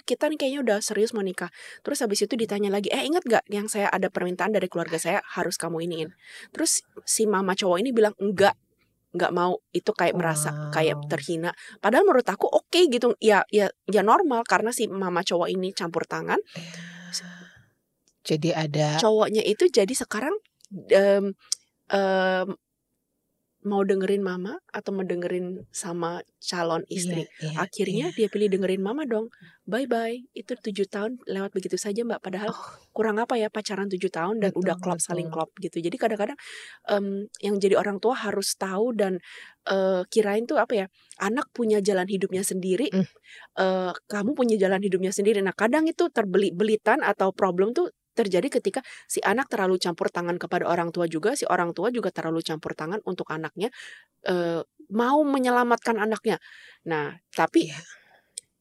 kita nih kayaknya udah serius mau nikah. Terus habis itu ditanya lagi, ingat gak yang saya ada permintaan dari keluarga saya harus kamu iniin. Terus si mama cowok ini bilang nggak mau. Itu kayak merasa kayak terhina. Padahal menurut aku oke gitu ya normal, karena si mama cowok ini campur tangan. Jadi ada cowoknya itu jadi sekarang mau dengerin mama atau mau dengerin sama calon istri. Akhirnya dia pilih dengerin mama dong. Bye-bye. Itu 7 tahun lewat begitu saja Mbak. Padahal kurang apa ya pacaran 7 tahun dan udah klop, saling klop gitu. Jadi kadang-kadang yang jadi orang tua harus tahu dan kirain tuh apa ya, anak punya jalan hidupnya sendiri, kamu punya jalan hidupnya sendiri. Nah kadang itu terbelitan atau problem tuh terjadi ketika si anak terlalu campur tangan kepada orang tua juga, si orang tua juga terlalu campur tangan untuk anaknya, mau menyelamatkan anaknya. Nah, tapi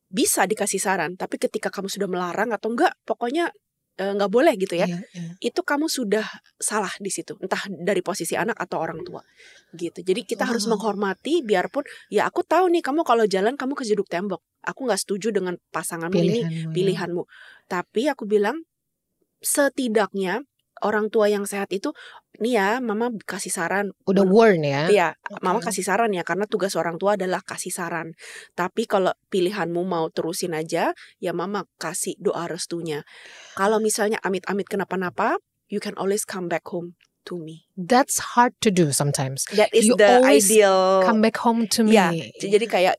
bisa dikasih saran, tapi ketika kamu sudah melarang atau enggak, pokoknya nggak boleh gitu ya, itu kamu sudah salah di situ, entah dari posisi anak atau orang tua, gitu. Jadi kita harus menghormati, biarpun ya aku tahu nih kamu kalau jalan kamu kejeduk tembok, aku nggak setuju dengan pasanganmu ini, pilihanmu, tapi aku bilang setidaknya orang tua yang sehat itu, nih ya mama kasih saran. Udah warn ya. Iya, mama kasih saran ya, karena tugas orang tua adalah kasih saran. Tapi kalau pilihanmu mau terusin aja, ya mama kasih doa restunya. Kalau misalnya amit-amit kenapa-napa, you can always come back home to me. That's hard to do sometimes. That is you the always ideal. Come back home to me. Ya, jadi kayak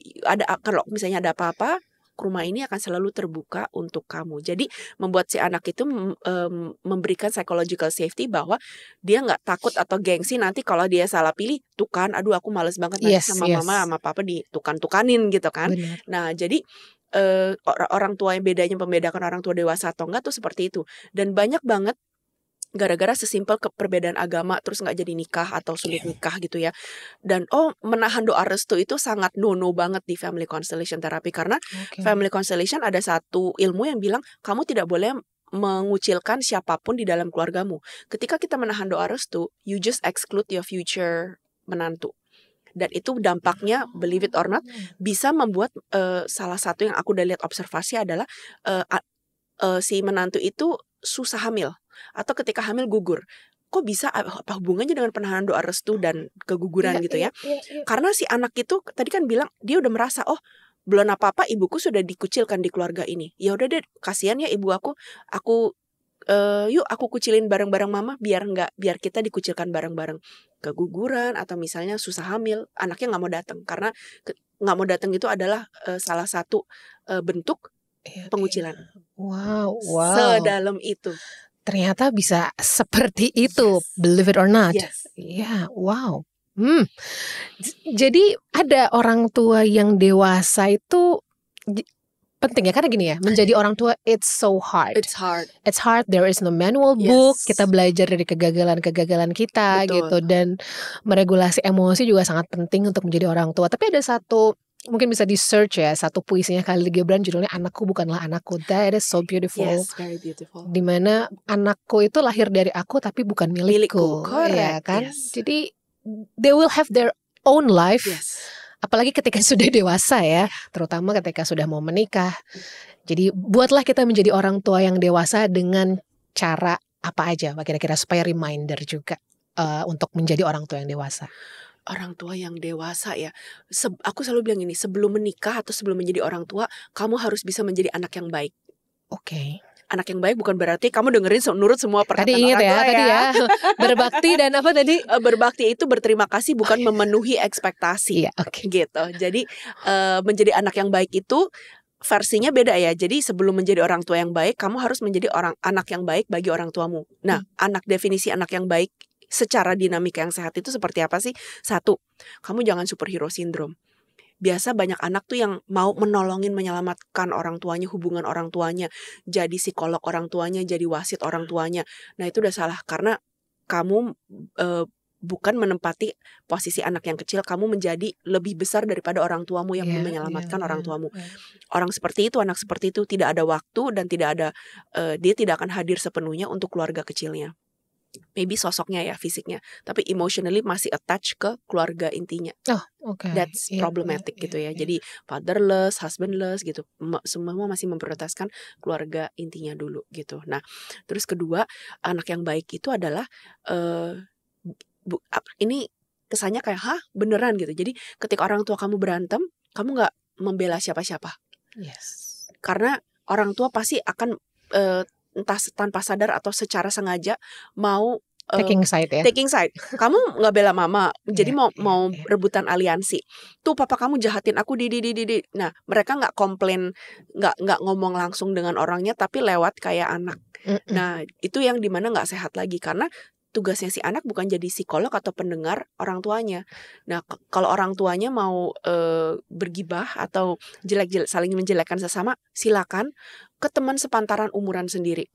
kalau misalnya ada apa-apa, rumah ini akan selalu terbuka untuk kamu. Jadi membuat si anak itu memberikan psychological safety bahwa dia nggak takut atau gengsi nanti kalau dia salah pilih, tuh kan, aduh aku males banget nanti sama mama sama papa ditukan-tukanin gitu kan. Benar. Nah jadi orang tua yang membedakan orang tua dewasa atau enggak tuh seperti itu. Dan banyak banget gara-gara sesimpel perbedaan agama terus nggak jadi nikah atau sulit nikah gitu ya. Dan menahan doa restu itu sangat no banget di family constellation therapy, karena family constellation ada satu ilmu yang bilang kamu tidak boleh mengucilkan siapapun di dalam keluargamu. Ketika kita menahan doa restu, you just exclude your future menantu. Dan itu dampaknya, believe it or not, bisa membuat salah satu yang aku udah lihat observasi adalah si menantu itu susah hamil, atau ketika hamil gugur. Kok bisa, apa hubungannya dengan penahanan doa restu dan keguguran gitu ya? Karena si anak itu tadi kan bilang dia udah merasa, oh belum apa-apa ibuku sudah dikucilkan di keluarga ini. Ya udah deh, kasihan ya ibu aku yuk aku kucilin bareng-bareng mama biar kita dikucilkan bareng-bareng. Keguguran atau misalnya susah hamil, anaknya nggak mau datang karena nggak mau datang itu adalah salah satu bentuk pengucilan. Wow. Sedalam itu. Ternyata bisa seperti itu, believe it or not. Yes. Ya, wow. Jadi ada orang tua yang dewasa itu penting ya, karena gini ya, menjadi orang tua it's so hard. It's hard. There is no manual book. Yes. Kita belajar dari kegagalan kita. Betul. Gitu, dan meregulasi emosi juga sangat penting untuk menjadi orang tua. Tapi ada satu, mungkin bisa di search ya, satu puisinya Khalil Gibran judulnya Anakku Bukanlah Anakku. That is so beautiful. Yes, very beautiful. Dimana anakku itu lahir dari aku tapi bukan milikku. Correct. Ya kan? Yes. Jadi they will have their own life. Yes. Apalagi ketika sudah dewasa ya, terutama ketika sudah mau menikah. Jadi buatlah kita menjadi orang tua yang dewasa dengan cara apa aja, kira-kira supaya reminder juga untuk menjadi orang tua yang dewasa. Orang tua yang dewasa ya, aku selalu bilang ini, sebelum menikah atau sebelum menjadi orang tua, kamu harus bisa menjadi anak yang baik. Oke. Anak yang baik bukan berarti kamu dengerin nurut semua perkataan Tadi ingat orang tua tadi ya. Berbakti dan apa tadi? Berbakti itu berterima kasih, bukan memenuhi ekspektasi. Iya, oke. Gitu. Jadi menjadi anak yang baik itu versinya beda ya. Jadi sebelum menjadi orang tua yang baik, kamu harus menjadi anak yang baik bagi orang tuamu. Nah, definisi anak yang baik secara dinamika yang sehat itu seperti apa sih? 1, kamu jangan superhero syndrome. Biasa banyak anak tuh yang mau menolongin, menyelamatkan orang tuanya, hubungan orang tuanya, jadi psikolog orang tuanya, jadi wasit orang tuanya. Nah itu udah salah, karena kamu bukan menempati posisi anak yang kecil, kamu menjadi lebih besar daripada orang tuamu yang menyelamatkan orang tuamu. Orang seperti itu, anak seperti itu tidak ada waktu dan tidak ada dia tidak akan hadir sepenuhnya untuk keluarga kecilnya. Maybe sosoknya ya, fisiknya, tapi emotionally masih attached ke keluarga intinya. Oh, okay. That's problematic gitu ya. Jadi fatherless, husbandless gitu. Semua masih memprioritaskan keluarga intinya dulu gitu. Nah, terus kedua, anak yang baik itu adalah ini kesannya kayak beneran gitu. Jadi ketika orang tua kamu berantem, kamu nggak membela siapa-siapa. Yes. Karena orang tua pasti akan entah tanpa sadar atau secara sengaja mau taking side ya. Taking side. Kamu nggak bela mama, jadi mau rebutan aliansi. Tuh papa kamu jahatin aku di. Nah, mereka nggak komplain, nggak ngomong langsung dengan orangnya, tapi lewat kayak anak. Nah, itu yang dimana nggak sehat lagi, karena tugasnya si anak bukan jadi psikolog atau pendengar orang tuanya. Nah, kalau orang tuanya mau bergibah atau saling menjelekkan sesama, silakan ke teman sepantaran umuran sendiri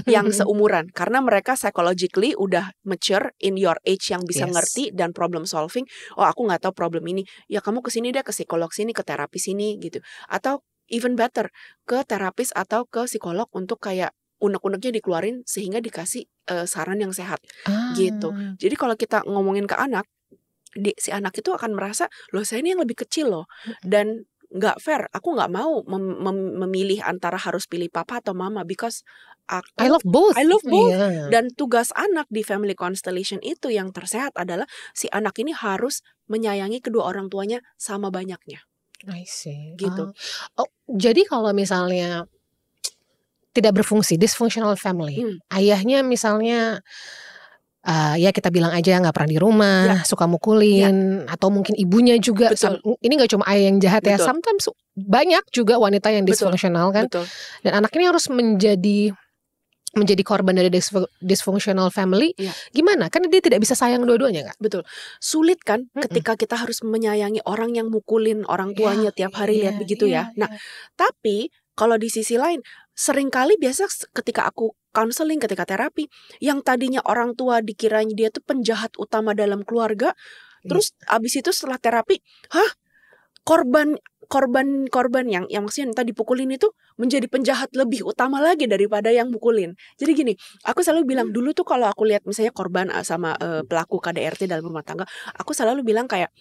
yang seumuran, karena mereka psychologically udah mature in your age yang bisa ngerti dan problem solving. Oh, aku nggak tahu problem ini, ya kamu kesini deh, ke psikolog sini, ke terapis sini gitu, atau even better ke terapis atau ke psikolog untuk kayak unek-uneknya dikeluarin sehingga dikasih saran yang sehat gitu. Jadi kalau kita ngomongin ke anak, si anak itu akan merasa, loh saya ini yang lebih kecil loh, dan nggak fair. Aku nggak mau memilih antara harus pilih papa atau mama, because I love both. Yeah. Dan tugas anak di family constellation itu yang tersehat adalah si anak ini harus menyayangi kedua orang tuanya sama banyaknya. I see. Gitu. Jadi kalau misalnya tidak berfungsi, dysfunctional family, ayahnya misalnya ya kita bilang aja nggak pernah di rumah, suka mukulin, atau mungkin ibunya juga. Ini nggak cuma ayah yang jahat ya, sometimes banyak juga wanita yang dysfunctional kan. Dan anak ini harus menjadi korban dari dysfunctional family. Gimana? Kan dia tidak bisa sayang dua-duanya kan? Betul. Sulit kan ketika kita harus menyayangi orang yang mukulin orang tuanya tiap hari, lihat begitu ya. Nah, tapi kalau di sisi lain, seringkali biasa ketika aku counseling, ketika terapi, yang tadinya orang tua dikiranya dia tuh penjahat utama dalam keluarga, terus abis itu setelah terapi, korban korban yang maksudnya entah dipukulin itu menjadi penjahat lebih utama lagi daripada yang mukulin. Jadi gini, aku selalu bilang dulu tuh kalau aku lihat misalnya korban sama pelaku KDRT dalam rumah tangga, aku selalu bilang kayak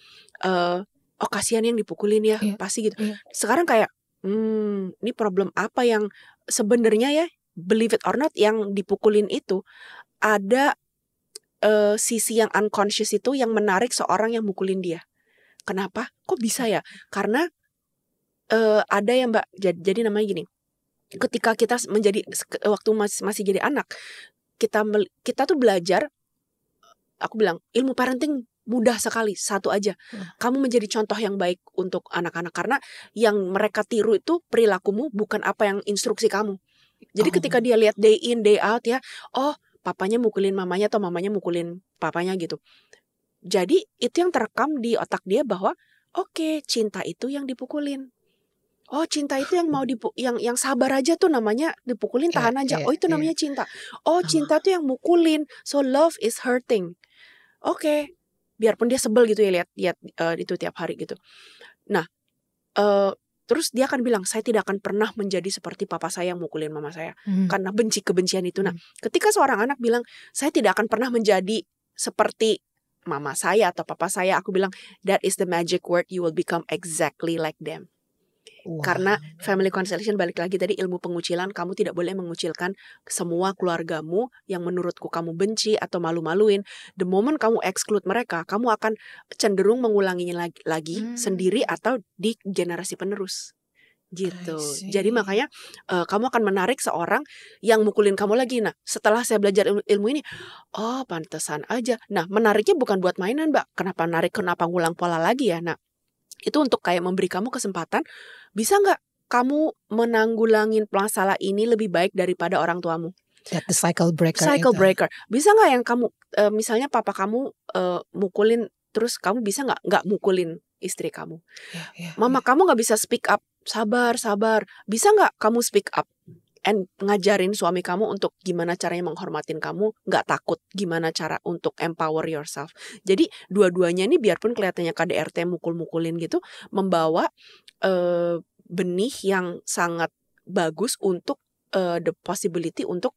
oh kasihan yang dipukulin ya, pasti gitu. Sekarang kayak ini problem apa yang sebenarnya ya, believe it or not, yang dipukulin itu ada sisi yang unconscious itu yang menarik seorang yang mukulin dia. Kenapa? Kok bisa ya? Karena ada yang Mbak, jadi namanya gini, ketika kita waktu masih jadi anak, kita tuh belajar, aku bilang ilmu parenting mudah sekali, satu aja, kamu menjadi contoh yang baik untuk anak-anak, karena yang mereka tiru itu perilakumu, bukan apa yang instruksi kamu. Jadi ketika dia lihat day in day out ya, oh papanya mukulin mamanya atau mamanya mukulin papanya gitu, jadi itu yang terekam di otak dia bahwa oke, cinta itu yang dipukulin. Oh, cinta itu yang mau yang sabar aja tuh namanya dipukulin, tahan aja. Oh, itu namanya cinta. Oh, cinta tuh yang mukulin. So love is hurting. Oke. Biarpun dia sebel gitu ya lihat itu tiap hari gitu. Nah, terus dia akan bilang, saya tidak akan pernah menjadi seperti papa saya yang mukulin mama saya. Karena benci kebencian itu. Nah, ketika seorang anak bilang, saya tidak akan pernah menjadi seperti mama saya atau papa saya, aku bilang, that is the magic word, you will become exactly like them. Wow. Karena family constellation, balik lagi tadi, ilmu pengucilan, kamu tidak boleh mengucilkan semua keluargamu yang menurutku kamu benci atau malu-maluin. The moment kamu exclude mereka, kamu akan cenderung mengulanginya lagi sendiri atau di generasi penerus. Gitu. Jadi makanya kamu akan menarik seorang yang mukulin kamu lagi. Nah, setelah saya belajar ilmu ini, oh pantesan aja. Nah, menariknya bukan buat mainan, Mbak. Kenapa ngulang pola lagi ya? Nah, itu untuk kayak memberi kamu kesempatan, bisa nggak kamu menanggulangin masalah ini lebih baik daripada orang tuamu? The cycle breaker. Bisa nggak yang kamu misalnya papa kamu mukulin, terus kamu bisa nggak mukulin istri kamu? Mama kamu nggak bisa speak up, sabar. Bisa nggak kamu speak up and ngajarin suami kamu untuk gimana caranya menghormatin kamu, nggak takut, gimana cara untuk empower yourself. Jadi dua-duanya ini biarpun kelihatannya KDRT mukul-mukulin gitu, membawa benih yang sangat bagus untuk the possibility untuk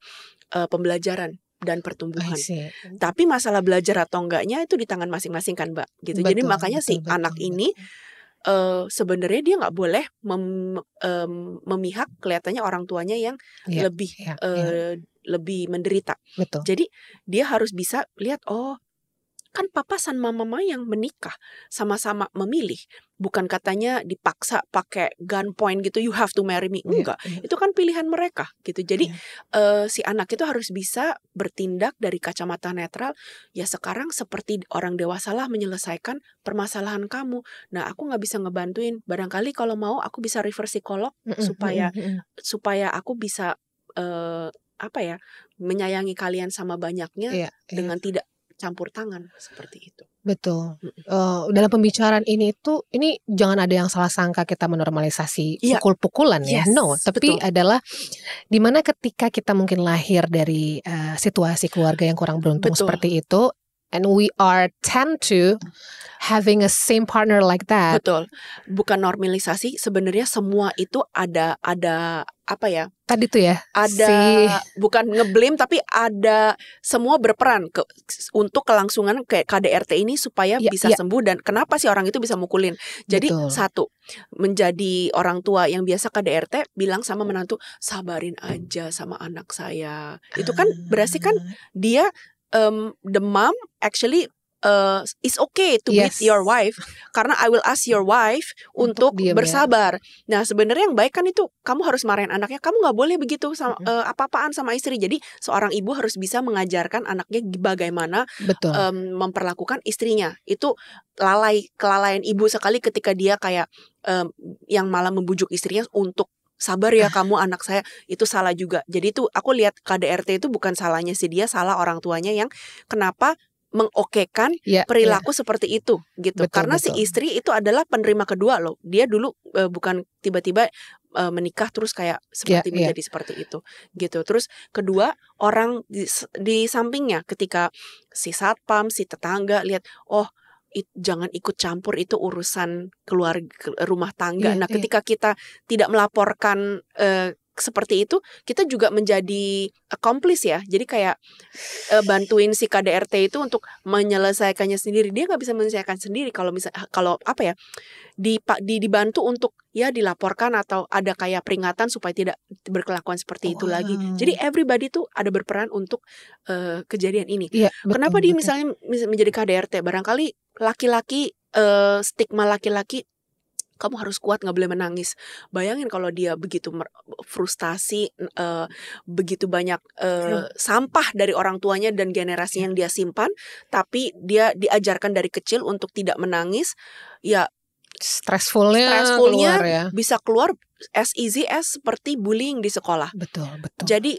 pembelajaran dan pertumbuhan. Tapi masalah belajar atau enggaknya itu di tangan masing-masing kan, Mbak. Gitu. Jadi makanya si anak ini sebenarnya dia nggak boleh memihak kelihatannya orang tuanya yang lebih menderita. Betul. Jadi dia harus bisa lihat, oh kan papa sama mama yang menikah sama-sama memilih, bukan katanya dipaksa pakai gunpoint gitu, you have to marry me, enggak. Itu kan pilihan mereka gitu. Jadi si anak itu harus bisa bertindak dari kacamata netral. Ya sekarang seperti orang dewasa lah menyelesaikan permasalahan kamu. Nah aku nggak bisa ngebantuin. Barangkali kalau mau aku bisa refer psikolog supaya aku bisa menyayangi kalian sama banyaknya dengan tidak campur tangan seperti itu. Betul. Dalam pembicaraan ini jangan ada yang salah sangka kita menormalisasi pukul-pukulan ya. No, tapi adalah dimana ketika kita mungkin lahir dari situasi keluarga yang kurang beruntung seperti itu, and we tend to having a same partner like that. Betul. Bukan normalisasi, sebenarnya semua itu ada apa ya? Tadi tuh ya. Bukan ngeblame, tapi ada semua berperan untuk kelangsungan kayak KDRT ini supaya bisa sembuh. Dan kenapa sih orang itu bisa mukulin? Jadi satu, menjadi orang tua yang biasa KDRT bilang sama menantu, sabarin aja sama anak saya. Itu kan berarti kan dia the mom actually it's okay to beat your wife, karena I will ask your wife untuk bersabar. Nah sebenarnya yang baik kan itu kamu harus marahin anaknya, kamu nggak boleh begitu sama apa-apaan sama istri. Jadi seorang ibu harus bisa mengajarkan anaknya bagaimana memperlakukan istrinya. Itu kelalaian ibu sekali ketika dia kayak yang malah membujuk istrinya untuk sabar ya kamu anak saya, itu salah juga. Jadi itu aku lihat KDRT itu bukan salahnya si dia, salah orang tuanya yang kenapa mengokekan perilaku seperti itu gitu. Karena si istri itu adalah penerima kedua loh. Dia dulu bukan tiba-tiba menikah terus kayak seperti menjadi seperti itu gitu. Terus kedua, orang di sampingnya ketika si satpam, si tetangga lihat, oh jangan ikut campur, itu urusan keluarga, rumah tangga. Iya, Nah, iya. ketika kita tidak melaporkan seperti itu, kita juga menjadi accomplice ya. Jadi kayak bantuin si KDRT itu untuk menyelesaikannya sendiri. Dia nggak bisa menyelesaikan sendiri kalau apa ya, dibantu untuk ya dilaporkan atau ada kayak peringatan supaya tidak berkelakuan seperti itu lagi. Jadi everybody tuh ada berperan untuk kejadian ini. Iya, betul, Kenapa dia betul. misalnya menjadi KDRT? Barangkali laki-laki, stigma laki-laki, kamu harus kuat, gak boleh menangis. Bayangin kalau dia begitu frustasi, begitu banyak sampah dari orang tuanya dan generasi yang dia simpan, tapi dia diajarkan dari kecil untuk tidak menangis, ya Stressfulnya stressfulnya keluar ya. bisa keluar as easy as seperti bullying di sekolah. Betul, betul. Jadi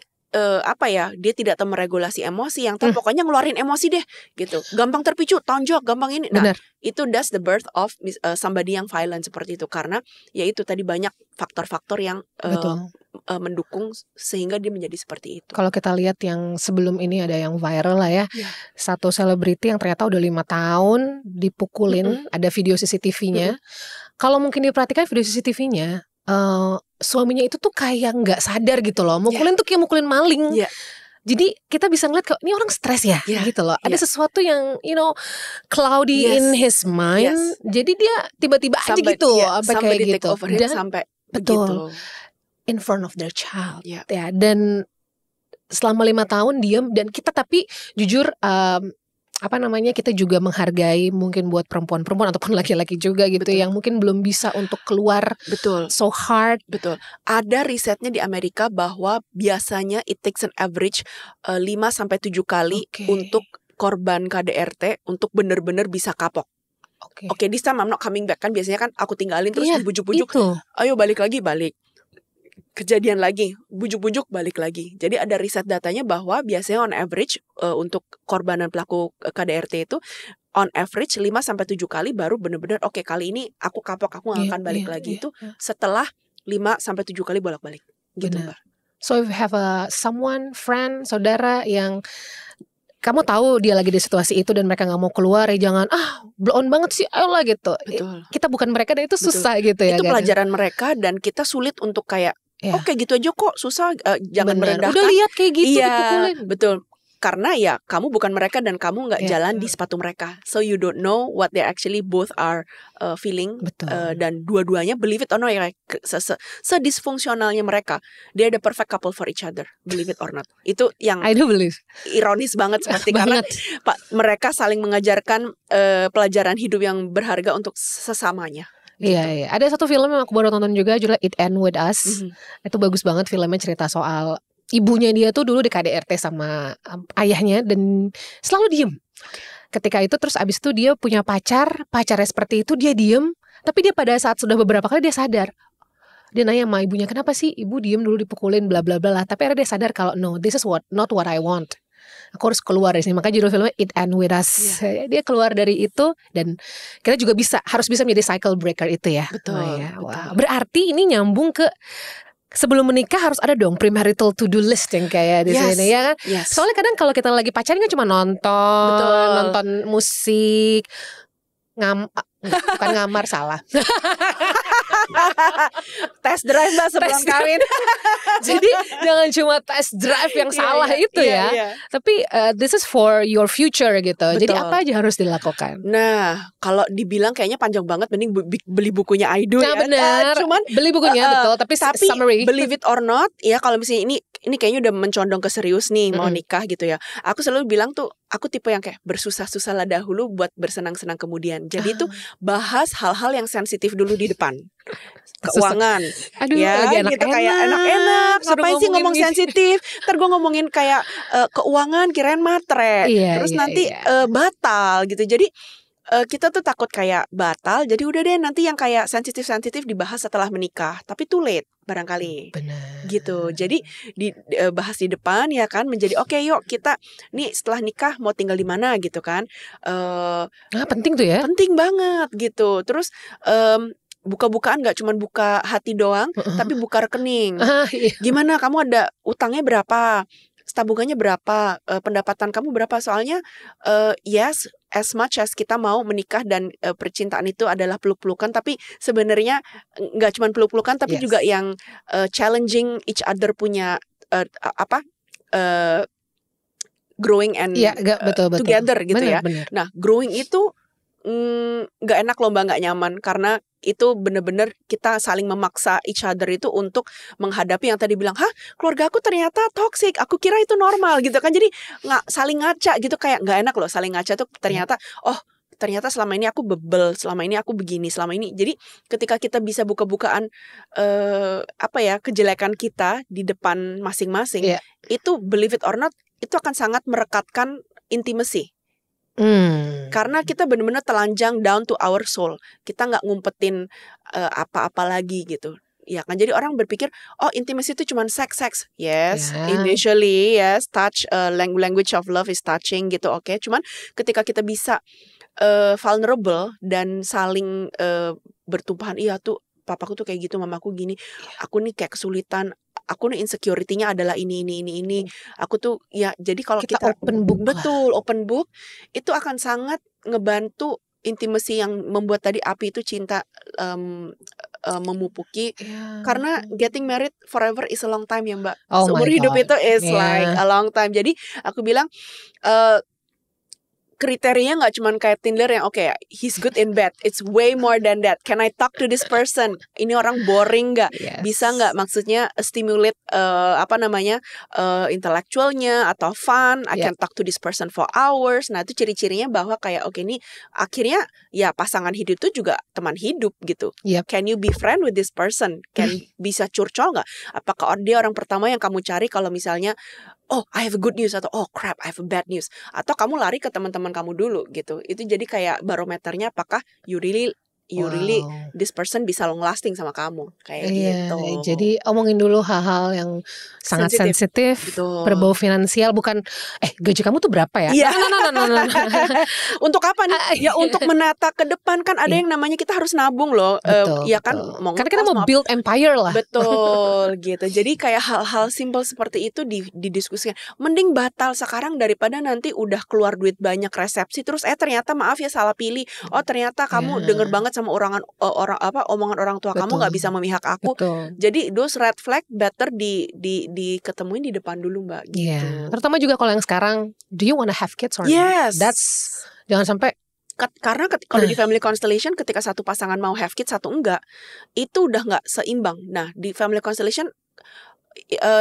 apa ya, dia tidak tahu meregulasi emosi, yang tahu pokoknya ngeluarin emosi deh gitu, gampang terpicu, tonjok, gampang ini. Nah, Benar. itu that's the birth of somebody yang violent seperti itu, karena ya itu tadi banyak faktor-faktor yang Betul. mendukung sehingga dia menjadi seperti itu. Kalau kita lihat yang sebelum ini ada yang viral lah ya, satu selebriti yang ternyata udah 5 tahun dipukulin, ada video CCTV-nya. Kalau mungkin diperhatikan video CCTV-nya, suaminya itu tuh kayak nggak sadar gitu loh, mukulin tuh kayak mukulin maling. Jadi kita bisa ngeliat kok ini orang stres ya, gitu loh. Ada sesuatu yang cloudy in his mind. Jadi dia tiba-tiba aja gitu, apa kayak gitu. Dan sampai betul, in front of their child. Ya, dan selama 5 tahun diam, dan kita tapi jujur kita juga menghargai mungkin buat perempuan-perempuan ataupun laki-laki juga gitu, yang mungkin belum bisa untuk keluar so hard. Betul. Ada risetnya di Amerika bahwa biasanya it takes an average 5-7 kali untuk korban KDRT untuk benar-benar bisa kapok. Oke, this time I'm not coming back, kan biasanya kan aku tinggalin terus dibujuk-bujuk, ayo balik lagi, kejadian lagi, bujuk-bujuk, balik lagi. Jadi ada riset datanya bahwa biasanya on average untuk korban dan pelaku KDRT itu on average 5-7 kali baru benar-benar oke, kali ini aku kapok, aku gak akan balik lagi. Itu setelah 5-7 kali bolak-balik gitu, Mbak. So if you have someone, friend, saudara yang kamu tahu dia lagi di situasi itu dan mereka gak mau keluar, ya jangan blow on banget sih, ayolah gitu. Betul. Kita bukan mereka dan itu susah gitu ya. Itu pelajaran mereka dan kita sulit untuk kayak oke, gitu aja kok, susah, jangan merendahkan. Udah lihat kayak gitu dipukulin. Betul. Karena ya kamu bukan mereka dan kamu gak jalan di sepatu mereka. So you don't know what they actually both are feeling. Dan dua-duanya, believe it or not, ya sedisfungsionalnya mereka, they are the perfect couple for each other, believe it or not. Itu yang I do believe. Ironis banget seperti karena mereka saling mengajarkan pelajaran hidup yang berharga untuk sesamanya. Iya. Ada satu film yang aku baru tonton juga, judulnya It Ends With Us. Itu bagus banget filmnya, cerita soal ibunya dia tuh dulu di KDRT sama ayahnya dan selalu diem. Ketika itu terus abis itu dia punya pacarnya seperti itu, dia diem. Tapi dia pada saat sudah beberapa kali dia sadar. Dia nanya sama ibunya, kenapa sih ibu diem dulu dipukulin bla bla bla lah. Tapi akhirnya dia sadar kalau no, this is not what I want. Aku harus keluar dari sini. Makanya judul filmnya It Ends With Us. Dia keluar dari itu dan kita juga harus bisa menjadi cycle breaker itu ya. Betul. Wow. Berarti ini nyambung ke sebelum menikah harus ada dong premarital to do list yang kayak di sini ya kan. Soalnya kadang kalau kita lagi pacaran kan cuma nonton musik, bukan ngamar, salah. Test drive Mbak sebelum kawin. Jadi jangan cuma test drive yang salah itu ya. Tapi this is for your future gitu. Betul. Jadi apa aja harus dilakukan? Nah, kalau dibilang kayaknya panjang banget, mending beli bukunya Aido ya. Benar. Cuman beli bukunya betul, tapi summary. Believe it or not, ya kalau misalnya ini kayaknya udah mencondong ke serius nih, mau nikah gitu ya. Aku selalu bilang tuh, aku tipe yang kayak bersusah-susahlah dahulu buat bersenang-senang kemudian. Jadi tuh bahas hal-hal yang sensitif dulu di depan. Keuangan. Aduh, ya lagi enak-enak. gitu, kayak enak-enak. Ngapain sih ngomong sensitif? Ntar gue ngomongin kayak keuangan, kirain matre. Terus nanti batal gitu. Jadi kita tuh takut kayak batal. Jadi udah deh, nanti yang kayak sensitif-sensitif dibahas setelah menikah. Tapi too late barangkali. Benar. Gitu. Jadi dibahas di depan ya kan, menjadi oke, yuk kita nih setelah nikah mau tinggal di mana gitu kan. Penting tuh ya. Penting banget gitu. Terus buka-bukaan gak cuma buka hati doang, tapi buka rekening. Gimana, kamu ada utangnya berapa? tabungannya berapa, pendapatan kamu berapa. Soalnya yes, as much as kita mau menikah dan percintaan itu adalah peluk-pelukan, tapi sebenarnya nggak cuma peluk-pelukan, tapi juga yang challenging each other punya growing and betul. together gitu ya. Bener. Nah, growing itu nggak enak loh Mbak, nggak nyaman, karena itu bener-bener kita saling memaksa each other itu untuk menghadapi yang tadi bilang, keluarga aku ternyata toxic, aku kira itu normal gitu kan. Jadi saling ngaca gitu, kayak nggak enak loh saling ngaca tuh ternyata. Ternyata selama ini aku bebel, selama ini aku begini, selama ini. Jadi ketika kita bisa buka-bukaan kejelekan kita di depan masing-masing, itu believe it or not, itu akan sangat merekatkan intimacy. Karena kita benar-benar telanjang down to our soul. Kita nggak ngumpetin apa-apa lagi gitu. Ya kan, jadi orang berpikir intimacy itu cuma seks. Yes, initially yes, touch, language of love is touching gitu. Oke. Cuman ketika kita bisa vulnerable dan saling bertumpahan, iya tuh papaku tuh kayak gitu, mamaku gini, aku nih kayak kesulitan, aku nih insecurity-nya adalah ini. Aku tuh ya, jadi kalau kita open book, betul open book, itu akan sangat ngebantu intimacy yang membuat tadi api itu cinta memupuki. Karena getting married forever is a long time ya Mbak. Seumur hidup itu is like a long time. Jadi aku bilang kriterianya nggak cuma kayak Tinder yang he's good in bed. It's way more than that. Can I talk to this person? Ini orang boring nggak? Bisa nggak maksudnya stimulate intellectualnya atau fun? I can talk to this person for hours. Nah itu ciri-cirinya bahwa kayak ini akhirnya ya pasangan hidup itu juga teman hidup gitu. Can you be friend with this person? Bisa curcol nggak? Apakah dia orang pertama yang kamu cari kalau misalnya I have a good news, atau crap, I have a bad news, atau kamu lari ke teman-teman kamu dulu gitu. Itu jadi kayak barometernya apakah you really this person bisa long lasting sama kamu kayak gitu. Jadi omongin dulu hal-hal yang sangat sensitif, berbau finansial, bukan gaji kamu tuh berapa ya? No. Untuk apa nih? Ya untuk menata ke depan kan ada yang namanya kita harus nabung loh. Betul. Karena kita mau build empire lah. Betul gitu. Jadi kayak hal-hal simpel seperti itu didiskusikan. Mending batal sekarang daripada nanti udah keluar duit banyak resepsi terus ternyata maaf ya salah pilih. Ternyata kamu denger banget sama omongan orang tua kamu, nggak bisa memihak aku. Jadi those red flag better diketemuin di depan dulu Mbak gitu. Terutama juga kalau yang sekarang, do you wanna have kids or not? Yes. Jangan sampai karena kalau di family constellation ketika satu pasangan mau have kids, satu enggak, itu udah nggak seimbang. Nah di family constellation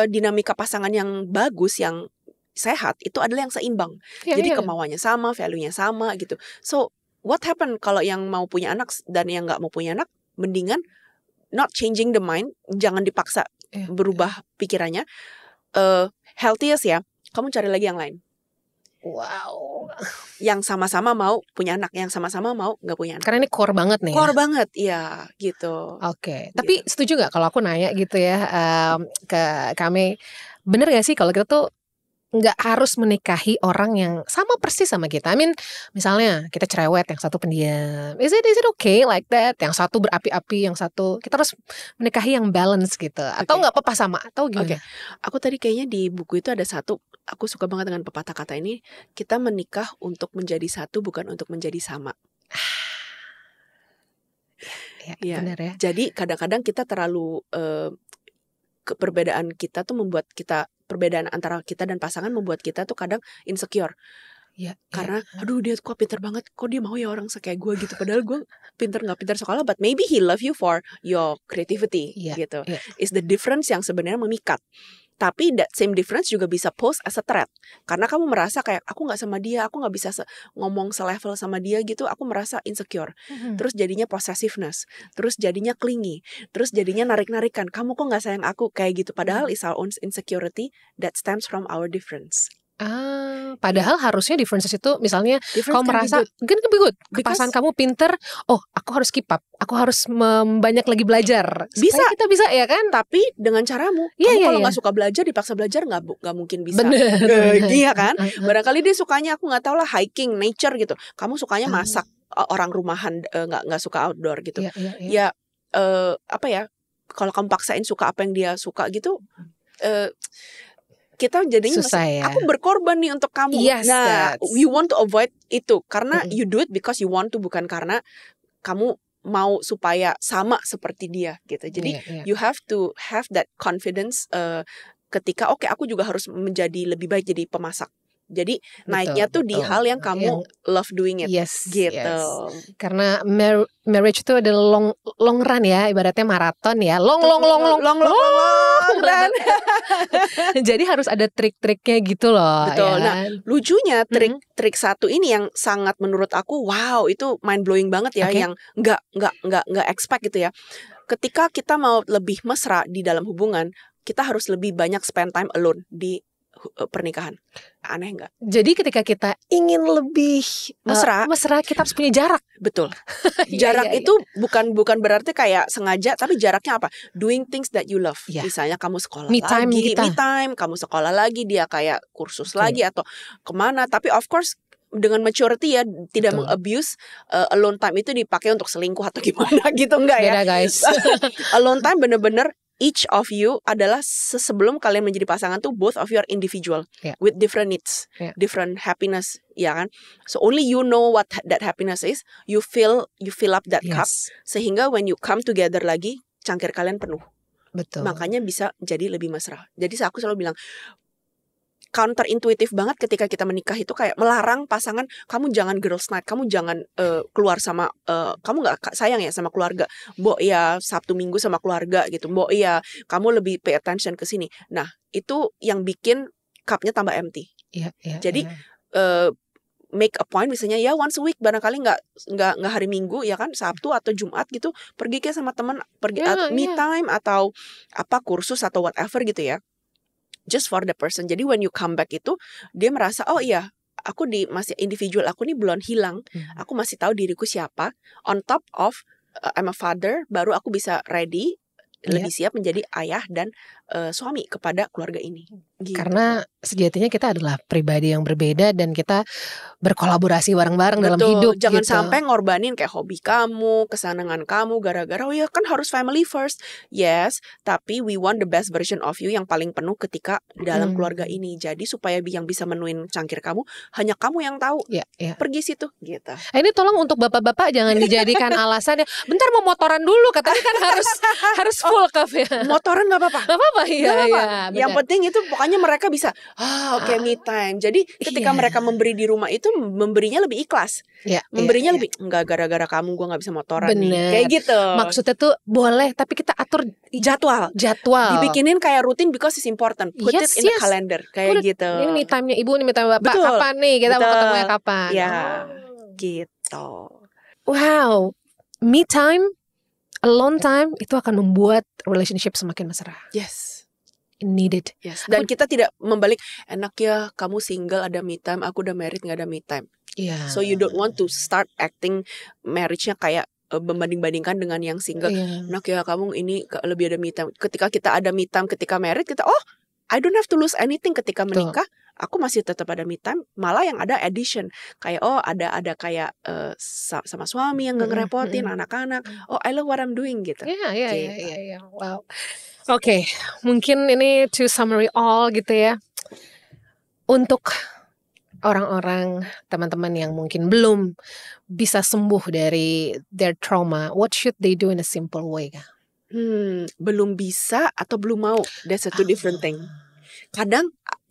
dinamika pasangan yang bagus, yang sehat itu adalah yang seimbang. Jadi kemauannya sama, value-nya sama gitu. So what happen kalau yang mau punya anak dan yang nggak mau punya anak, mendingan not changing the mind, jangan dipaksa berubah pikirannya. Healthiest ya, kamu cari lagi yang lain. Wow. Yang sama-sama mau punya anak, yang sama-sama mau nggak punya anak. Karena ini core banget nih. Core banget, ya gitu. Oke. Tapi setuju nggak kalau aku nanya gitu ya ke kami, bener gak sih kalau kita tuh nggak harus menikahi orang yang sama persis sama kita? I mean, misalnya kita cerewet, yang satu pendiam. Is it okay like that? Yang satu berapi-api, yang satu kita harus menikahi yang balance gitu. Atau nggak apa-apa sama? Atau gimana? Aku tadi kayaknya di buku itu ada satu, aku suka banget dengan pepatah kata ini. Kita menikah untuk menjadi satu, bukan untuk menjadi sama. Benar ya. Jadi kadang-kadang kita terlalu perbedaan kita tuh membuat kita, perbedaan antara kita dan pasangan membuat kita tuh kadang insecure. Karena aduh dia kok pintar banget, kok dia mau ya orang kayak gue gitu, padahal gue nggak pintar sekolah, but maybe he love you for your creativity gitu. Is the difference yang sebenarnya memikat. Tapi that same difference juga bisa pose as a threat. Karena kamu merasa kayak aku gak sama dia, aku gak bisa ngomong selevel sama dia gitu, aku merasa insecure. Terus jadinya possessiveness, terus jadinya clingy, terus jadinya narik-narikan, kamu kok gak sayang aku, kayak gitu. Padahal is our own insecurity that stems from our difference. Padahal harusnya differences itu misalnya kamu merasa can be good, pasangan kamu pinter, aku harus keep up, aku harus banyak lagi belajar. Bisa, kita bisa ya kan? Tapi dengan caramu. Kamu kalau nggak suka belajar, dipaksa belajar nggak mungkin bisa. Bener. Iya kan? Barangkali dia sukanya aku nggak tahu lah hiking, nature gitu. Kamu sukanya masak, orang rumahan, nggak suka outdoor gitu. Kalau kamu paksain suka apa yang dia suka gitu. kita jadinya Susah ya. aku berkorban nih untuk kamu. Yes, Nah, that's- you want to avoid itu karena Mm-mm. you do it because you want to, bukan karena kamu mau supaya sama seperti dia gitu. Jadi Iya, iya. you have to have that confidence ketika oke, aku juga harus menjadi lebih baik jadi pemasak. Jadi naiknya tuh di betul. hal yang kamu love doing it Yes, gitu. yes. Karena marriage itu ada long run ya, ibaratnya maraton ya. Long run. Jadi harus ada trik-triknya gitu loh. Betul. Ya Nah, kan? lucunya trik satu ini yang sangat menurut aku wow, itu mind blowing banget ya. Oke. Yang nggak expect gitu ya. Ketika kita mau lebih mesra di dalam hubungan, kita harus lebih banyak spend time alone di pernikahan. Aneh nggak? Jadi ketika kita ingin lebih Mesra. kita harus punya jarak. Betul. Iya, Jarak iya, itu bukan berarti kayak sengaja, tapi jaraknya apa? Doing things that you love. Iya. Misalnya kamu sekolah Me time lagi, kita. me time, kamu sekolah lagi, dia kayak kursus Oke. lagi atau kemana. Tapi of course dengan maturity ya, tidak Betul. mengabuse alone time itu dipakai untuk selingkuh atau gimana gitu, enggak ya. Beda guys. Alone time bener-bener each of you adalah sebelum kalian menjadi pasangan tuh both of you are individual Yeah. with different needs, Yeah. different happiness, ya kan? So only you know what that happiness is. You fill up that cup Yes, sehingga when you come together lagi cangkir kalian penuh. betul. Makanya bisa jadi lebih mesra. Jadi aku selalu bilang counterintuitif banget ketika kita menikah itu kayak melarang pasangan, kamu jangan girls night, kamu jangan keluar sama kamu nggak sayang ya sama keluarga, mbok ya Sabtu Minggu sama keluarga gitu, mbok ya kamu lebih pay attention ke sini. Nah itu yang bikin cupnya tambah empty. Iya, iya, Jadi iya. make a point misalnya ya once a week, barangkali nggak hari Minggu ya kan, Sabtu atau Jumat gitu pergi ke sama teman, pergi Yeah, me yeah. time atau apa kursus atau whatever gitu ya. Just for the person. Jadi when you come back itu dia merasa oh iya aku masih individual, aku nih belum hilang, aku masih tahu diriku siapa. On top of I'm a father, baru aku bisa ready lebih siap menjadi ayah dan suami kepada keluarga ini. Gitu. Karena sejatinya kita adalah pribadi yang berbeda dan kita berkolaborasi bareng-bareng dalam hidup. Jangan gitu. sampai ngorbanin kayak hobi kamu, kesenangan kamu gara-gara oh ya kan harus family first. Yes, tapi we want the best version of you yang paling penuh ketika dalam keluarga ini. Jadi supaya yang bisa menuin cangkir kamu hanya kamu yang tahu. Ya, ya. Pergi situ gitu. Ini tolong untuk bapak-bapak jangan dijadikan alasan ya. Bentar mau motoran dulu, katanya kan harus full cup ya. Motoran nggak apa-apa. Nggak apa-apa, iya. Nggak apa-apa. Iya, Yang benar. penting itu pokoknya mereka bisa oke, me time. Jadi ketika Iya. mereka memberi di rumah itu memberinya lebih ikhlas. Ya, Memberinya iya, lebih enggak gara-gara kamu gue nggak bisa motoran nih. Bener. Kayak gitu. Maksudnya tuh boleh, tapi kita atur Jadwal. Dibikinin kayak rutin because it's important. Put Yes, it in the yes. calendar kayak Udah, gitu. Ini me time-nya ibu, ini me time bapak. Betul. Kapan nih kita mau Betul. ketemunya kapan? Ya, Oh. gitu. Wow, me time, alone time itu akan membuat relationship semakin mesra. Yes. Needed. Yes. Dan kita tidak membalik, enak ya kamu single ada me time, aku udah married nggak ada me time. Iya. So you don't want to start acting marriage-nya kayak membanding-bandingkan dengan yang single. Iya. Enak ya kamu ini lebih ada me time. Ketika kita ada me time ketika married, kita I don't have to lose anything ketika Betul. menikah. Aku masih tetap ada me time. Malah yang ada addition. Kayak ada kayak sama suami yang gak ngerepotin anak-anak. Oh I love what I'm doing gitu. Iya. Gitu. Wow. Oke, mungkin ini to summary all gitu ya. Untuk orang-orang, teman-teman yang mungkin belum bisa sembuh dari their trauma, what should they do in a simple way? Belum bisa atau belum mau. That's a two different thing. Kadang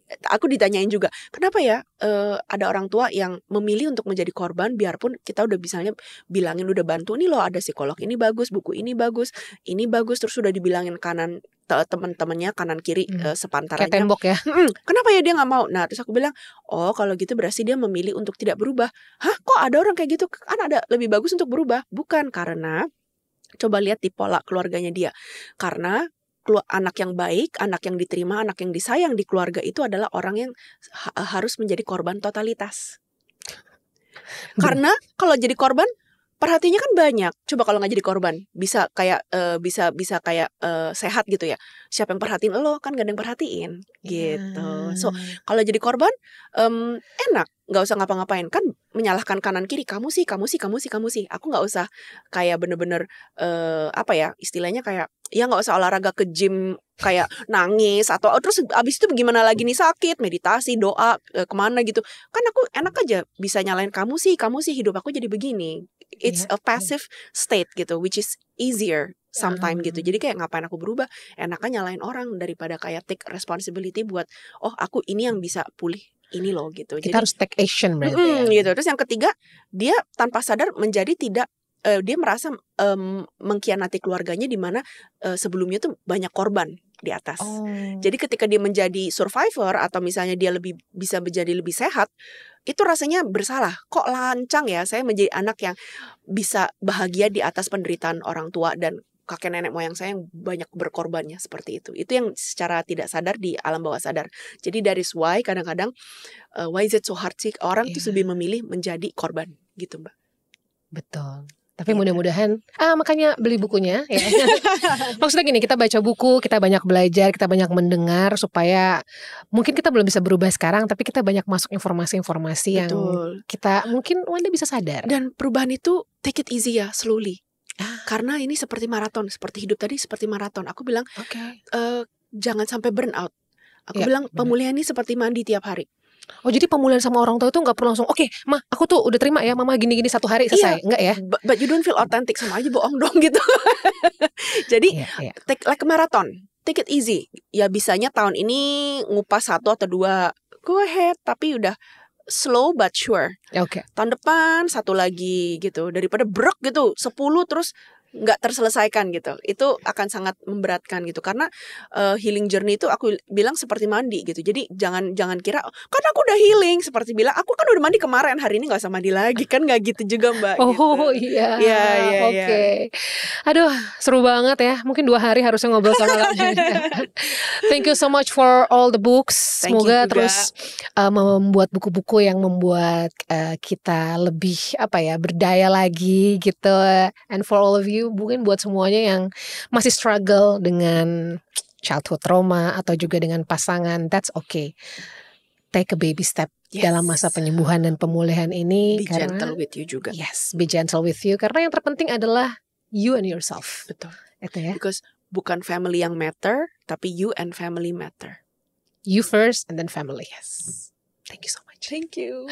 aku ditanyain juga, kenapa ya ada orang tua yang memilih untuk menjadi korban biarpun kita udah misalnya bilangin, udah bantu nih loh ada psikolog ini bagus, buku ini bagus, terus udah dibilangin kanan teman-temannya kanan kiri sepantarannya. Kayak tembok ya. Kenapa ya dia nggak mau? Nah terus aku bilang, oh kalau gitu berarti dia memilih untuk tidak berubah. Hah kok ada orang kayak gitu? Kan ada lebih bagus untuk berubah. Bukan, karena coba lihat di pola keluarganya dia. Karena anak yang baik, anak yang diterima, anak yang disayang di keluarga itu adalah orang yang harus menjadi korban totalitas. Karena kalau jadi korban, perhatinya kan banyak. Coba kalau nggak jadi korban, bisa kayak bisa kayak sehat gitu ya. Siapa yang perhatiin lo? Kan gak ada yang perhatiin gitu. So kalau jadi korban enak, nggak usah ngapa-ngapain. Kan menyalahkan kanan kiri, kamu sih. Aku nggak usah kayak bener-bener apa ya istilahnya, kayak ya nggak usah olahraga ke gym kayak nangis atau terus abis itu gimana lagi nih, sakit, meditasi, doa kemana gitu. Kan aku enak aja bisa nyalain kamu sih hidup aku jadi begini. It's a passive state gitu, which is easier sometimes gitu. Jadi kayak ngapain aku berubah, enaknya nyalain orang daripada kayak take responsibility buat aku ini yang bisa pulih ini loh gitu. Kita Jadi harus take action berarti gitu. Terus yang ketiga, dia tanpa sadar menjadi tidak dia merasa mengkhianati keluarganya, di mana sebelumnya tuh banyak korban di atas. Jadi ketika dia menjadi survivor atau misalnya dia bisa menjadi lebih sehat, itu rasanya bersalah. Kok lancang ya saya menjadi anak yang bisa bahagia di atas penderitaan orang tua dan kakek nenek moyang saya yang banyak berkorbannya seperti itu. Itu yang secara tidak sadar di alam bawah sadar. Jadi that is why kadang-kadang why is it so hard sih orang tuh lebih memilih menjadi korban gitu, Mbak. Betul. Tapi mudah-mudahan makanya beli bukunya ya. Maksudnya gini, kita baca buku, kita banyak belajar, kita banyak mendengar, supaya mungkin kita belum bisa berubah sekarang, tapi kita banyak masuk informasi-informasi yang kita mungkin one day bisa sadar. Dan perubahan itu take it easy ya, slowly. Karena ini seperti maraton, seperti hidup tadi seperti maraton. Aku bilang jangan sampai burn out. Aku bilang pemulihan ini seperti mandi tiap hari. Oh, jadi pemulihan sama orang tua itu gak perlu langsung oke, Ma, aku tuh udah terima ya, Mama gini-gini 1 hari selesai. Enggak ya? But you don't feel authentic, sama aja bohong dong gitu. Jadi take like a marathon, take it easy. Ya bisanya tahun ini ngupas 1 atau 2, go ahead. Tapi udah slow but sure. Tahun depan 1 lagi gitu. Daripada brok gitu 10 terus nggak terselesaikan gitu, itu akan sangat memberatkan gitu. Karena healing journey itu aku bilang seperti mandi gitu. Jadi jangan kira kan aku udah healing, seperti bilang aku kan udah mandi kemarin, hari ini nggak usah mandi lagi, kan nggak gitu juga, Mbak. Iya. Oke. Aduh, seru banget ya. Mungkin 2 hari harusnya ngobrol sama kamu. Thank you so much for all the books. Semoga terus membuat buku-buku yang membuat kita lebih berdaya lagi gitu. And for all of you, mungkin buat semuanya yang masih struggle dengan childhood trauma atau juga dengan pasangan, that's okay. Take a baby step dalam masa penyembuhan dan pemulihan ini. Be gentle with you juga. Yes, be gentle with you. Karena yang terpenting adalah you and yourself. Betul. Itu ya. Because bukan family yang matter, tapi you and family matter. You first and then family. Yes. Thank you so much. Thank you.